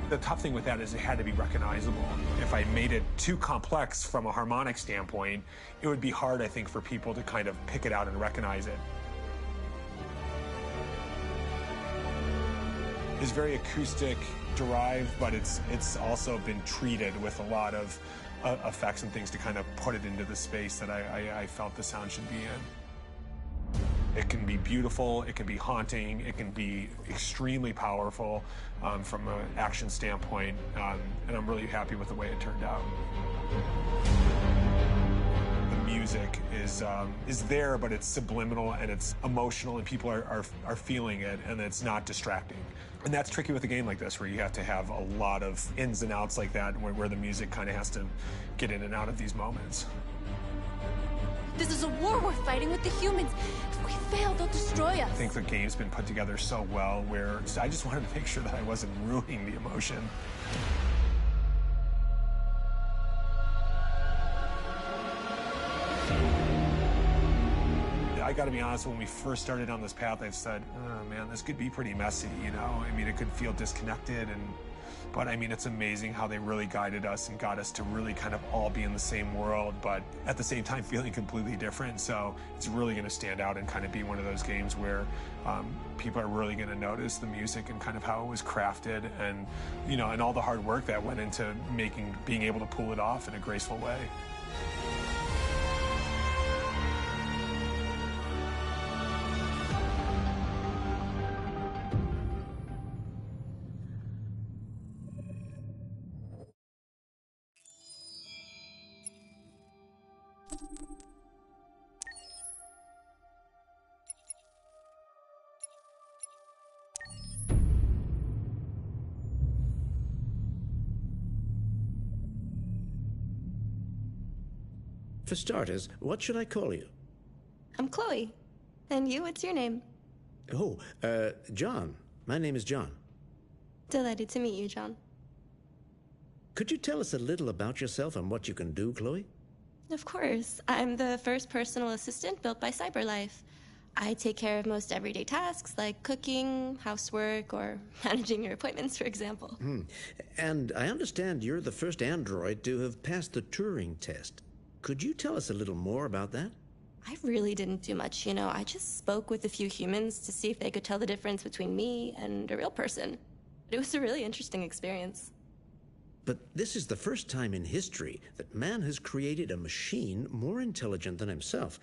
The tough thing with that is it had to be recognizable. If I made it too complex from a harmonic standpoint, it would be hard, I think, for people to kind of pick it out and recognize it. It's very acoustic derived, but it's also been treated with a lot of effects and things to kind of put it into the space that I felt the sound should be in. It can be beautiful, it can be haunting, it can be extremely powerful from an action standpoint, and I'm really happy with the way it turned out. The music is there, but it's subliminal and it's emotional, and people are feeling it, and it's not distracting. And that's tricky with a game like this, where you have to have a lot of ins and outs like that, where the music kind of has to get in and out of these moments. This is a war we're fighting with the humans. If we fail, they'll destroy us. I think the game's been put together so well where I just wanted to make sure that I wasn't ruining the emotion. I gotta be honest, when we first started on this path, I said, oh man, this could be pretty messy, you know? I mean, it could feel disconnected, but I mean, it's amazing how they really guided us and got us to really kind of all be in the same world, but at the same time feeling completely different. So it's really gonna stand out and kind of be one of those games where people are really gonna notice the music and kind of how it was crafted, and, you know, and all the hard work that went into being able to pull it off in a graceful way. For starters, what should I call you? I'm Chloe. And you, what's your name? Oh, John. My name is John. Delighted to meet you, John. Could you tell us a little about yourself and what you can do, Chloe? Of course. I'm the first personal assistant built by CyberLife. I take care of most everyday tasks like cooking, housework, or managing your appointments, for example. And I understand you're the first android to have passed the Turing test. Could you tell us a little more about that? I really didn't do much, you know. I just spoke with a few humans to see if they could tell the difference between me and a real person. It was a really interesting experience. But this is the first time in history that man has created a machine more intelligent than himself.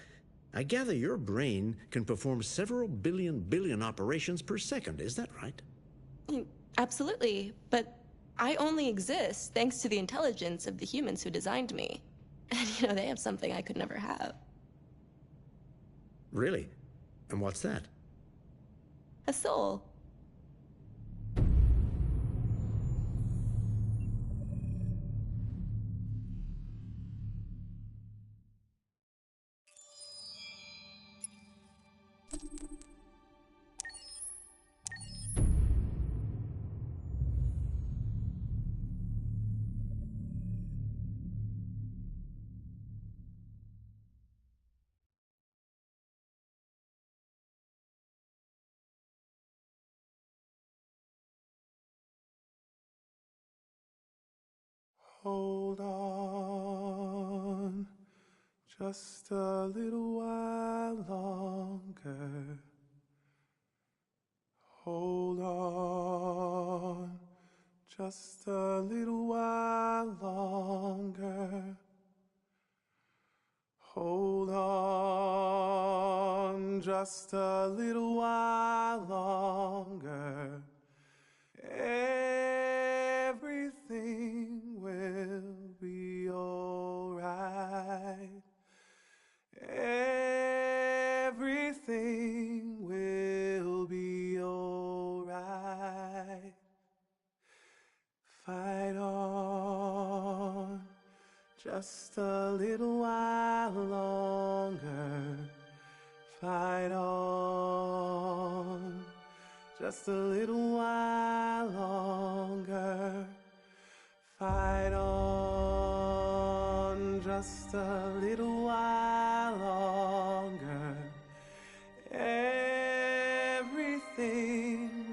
I gather your brain can perform several billion operations per second, is that right? Absolutely, but I only exist thanks to the intelligence of the humans who designed me. And, you know, they have something I could never have. Really? And what's that? A soul. Hold on just a little while longer. Hold on just a little while longer. Hold on just a little while longer. Everything will be alright. Everything will be alright. Fight on just a little while longer. Fight on just a little while longer. Fight on just a little while longer. Everything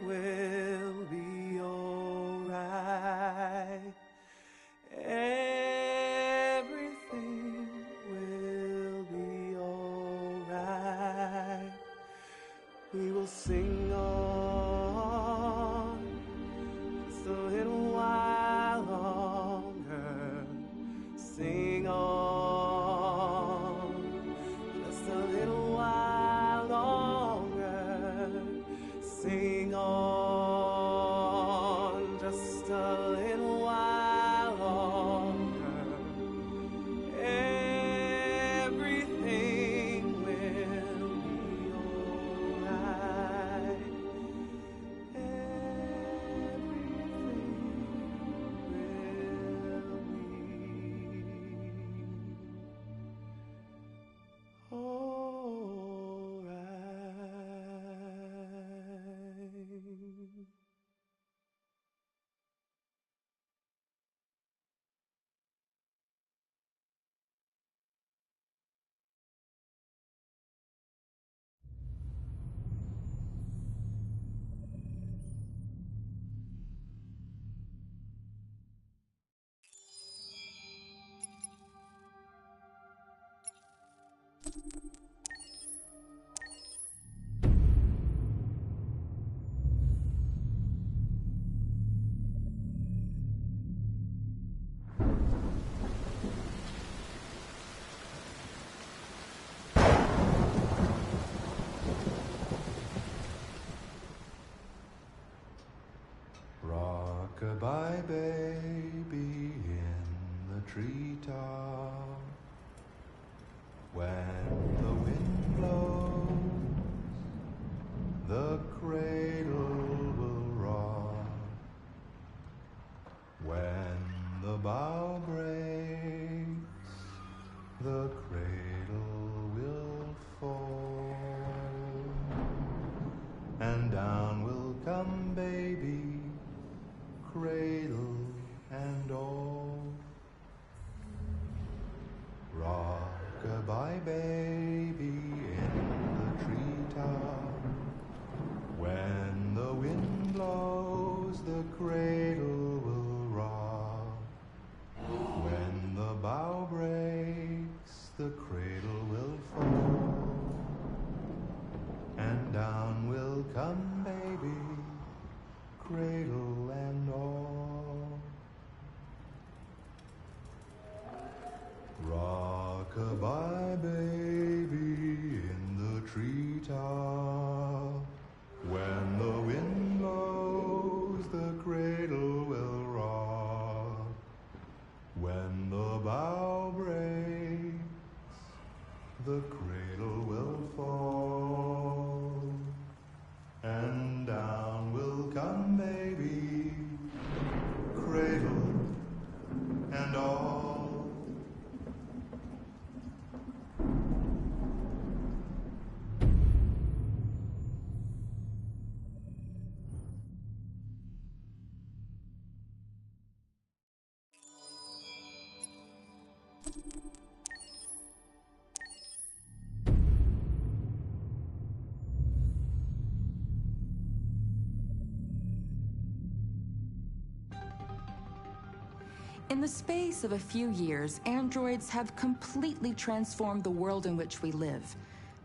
will be alright. Everything will be alright. We will sing on just a little while longer. Sing on just a little while longer. Sing on just a little while longer. Everything will be alright. Rock-a-bye baby in the treetop. When the wind blows, the cradle will rock. When the bough breaks, the cradle will fall. And down will come baby, cradle and all. Rock-a-bye baby in the treetop. When the wind blows, the cradle will rock. When the bough breaks, the cradle will fall. And down will come baby, cradle and all. Rock-a-bye baby in the treetop. When the wind blows, the cradle will rock. When the bough breaks, the cradle will fall. And down will come baby, cradle and all. In the space of a few years, androids have completely transformed the world in which we live.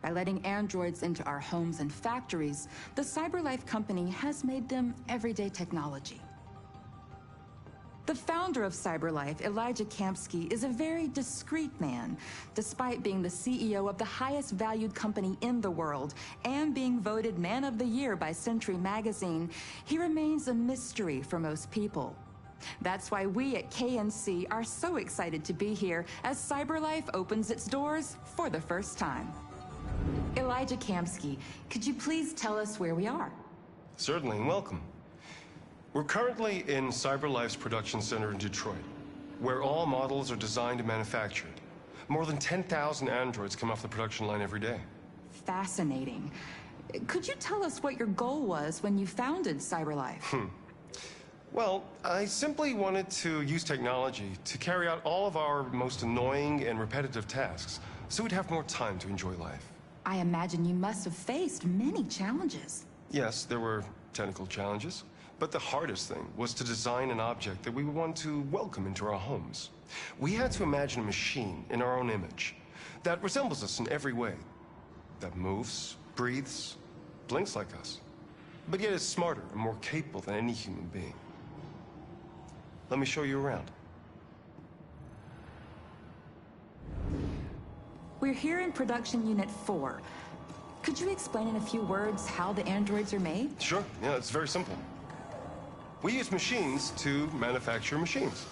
By letting androids into our homes and factories, the CyberLife company has made them everyday technology. The founder of CyberLife, Elijah Kamsky, is a very discreet man. Despite being the CEO of the highest valued company in the world and being voted Man of the Year by Century Magazine, he remains a mystery for most people. That's why we at KNC are so excited to be here as CyberLife opens its doors for the first time. Elijah Kamsky, could you please tell us where we are? Certainly, and welcome. We're currently in CyberLife's production center in Detroit, where all models are designed and manufactured. More than 10,000 androids come off the production line every day. Fascinating. Could you tell us what your goal was when you founded CyberLife? Well, I simply wanted to use technology to carry out all of our most annoying and repetitive tasks, so we'd have more time to enjoy life. I imagine you must have faced many challenges. Yes, there were technical challenges, but the hardest thing was to design an object that we would want to welcome into our homes. We had to imagine a machine in our own image that resembles us in every way, that moves, breathes, blinks like us, but yet is smarter and more capable than any human being. Let me show you around. We're here in Production Unit 4. Could you explain in a few words how the androids are made? Sure, yeah, it's very simple. We use machines to manufacture machines.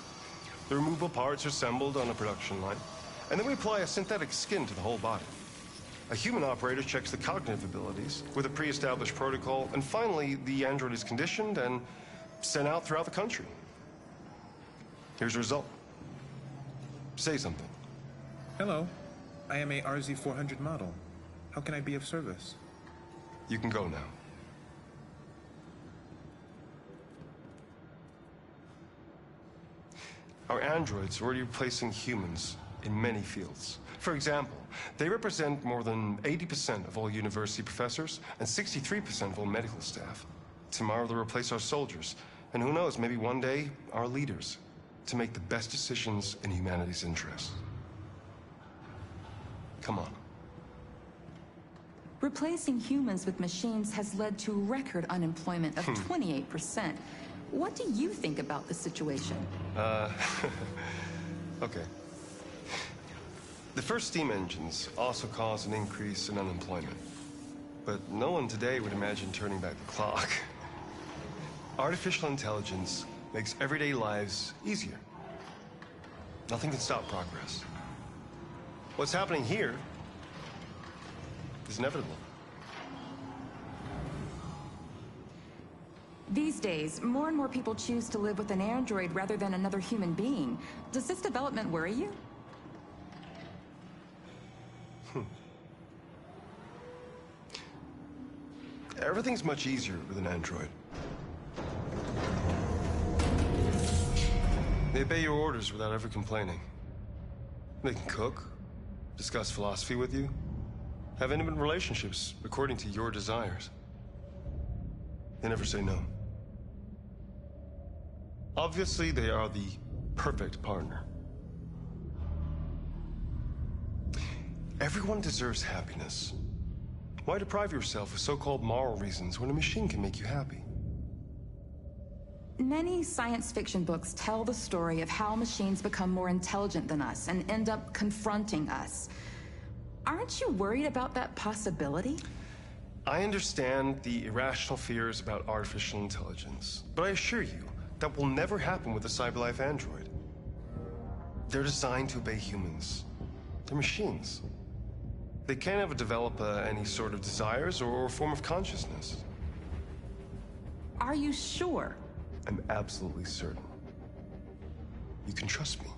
The removable parts are assembled on a production line, and then we apply a synthetic skin to the whole body. A human operator checks the cognitive abilities with a pre-established protocol, and finally, the android is conditioned and sent out throughout the country. Here's the result. Say something. Hello. I am a RZ400 model. How can I be of service? You can go now. Our androids are already replacing humans in many fields. For example, they represent more than 80% of all university professors and 63% of all medical staff. Tomorrow they'll replace our soldiers, and who knows, maybe one day, our leaders, to make the best decisions in humanity's interest. Come on. Replacing humans with machines has led to record unemployment of 28%. What do you think about the situation? Okay. The first steam engines also caused an increase in unemployment. But no one today would imagine turning back the clock. Artificial intelligence makes everyday lives easier. Nothing can stop progress. What's happening here is inevitable. These days, more and more people choose to live with an android rather than another human being. Does this development worry you? Everything's much easier with an android. They obey your orders without ever complaining. They can cook, discuss philosophy with you, have intimate relationships according to your desires. They never say no. Obviously, they are the perfect partner. Everyone deserves happiness. Why deprive yourself of so-called moral reasons when a machine can make you happy? Many science fiction books tell the story of how machines become more intelligent than us and end up confronting us. Aren't you worried about that possibility? I understand the irrational fears about artificial intelligence, but I assure you that will never happen with a CyberLife android. They're designed to obey humans. They're machines. They can't ever develop any sort of desires or form of consciousness. Are you sure? I'm absolutely certain. You can trust me.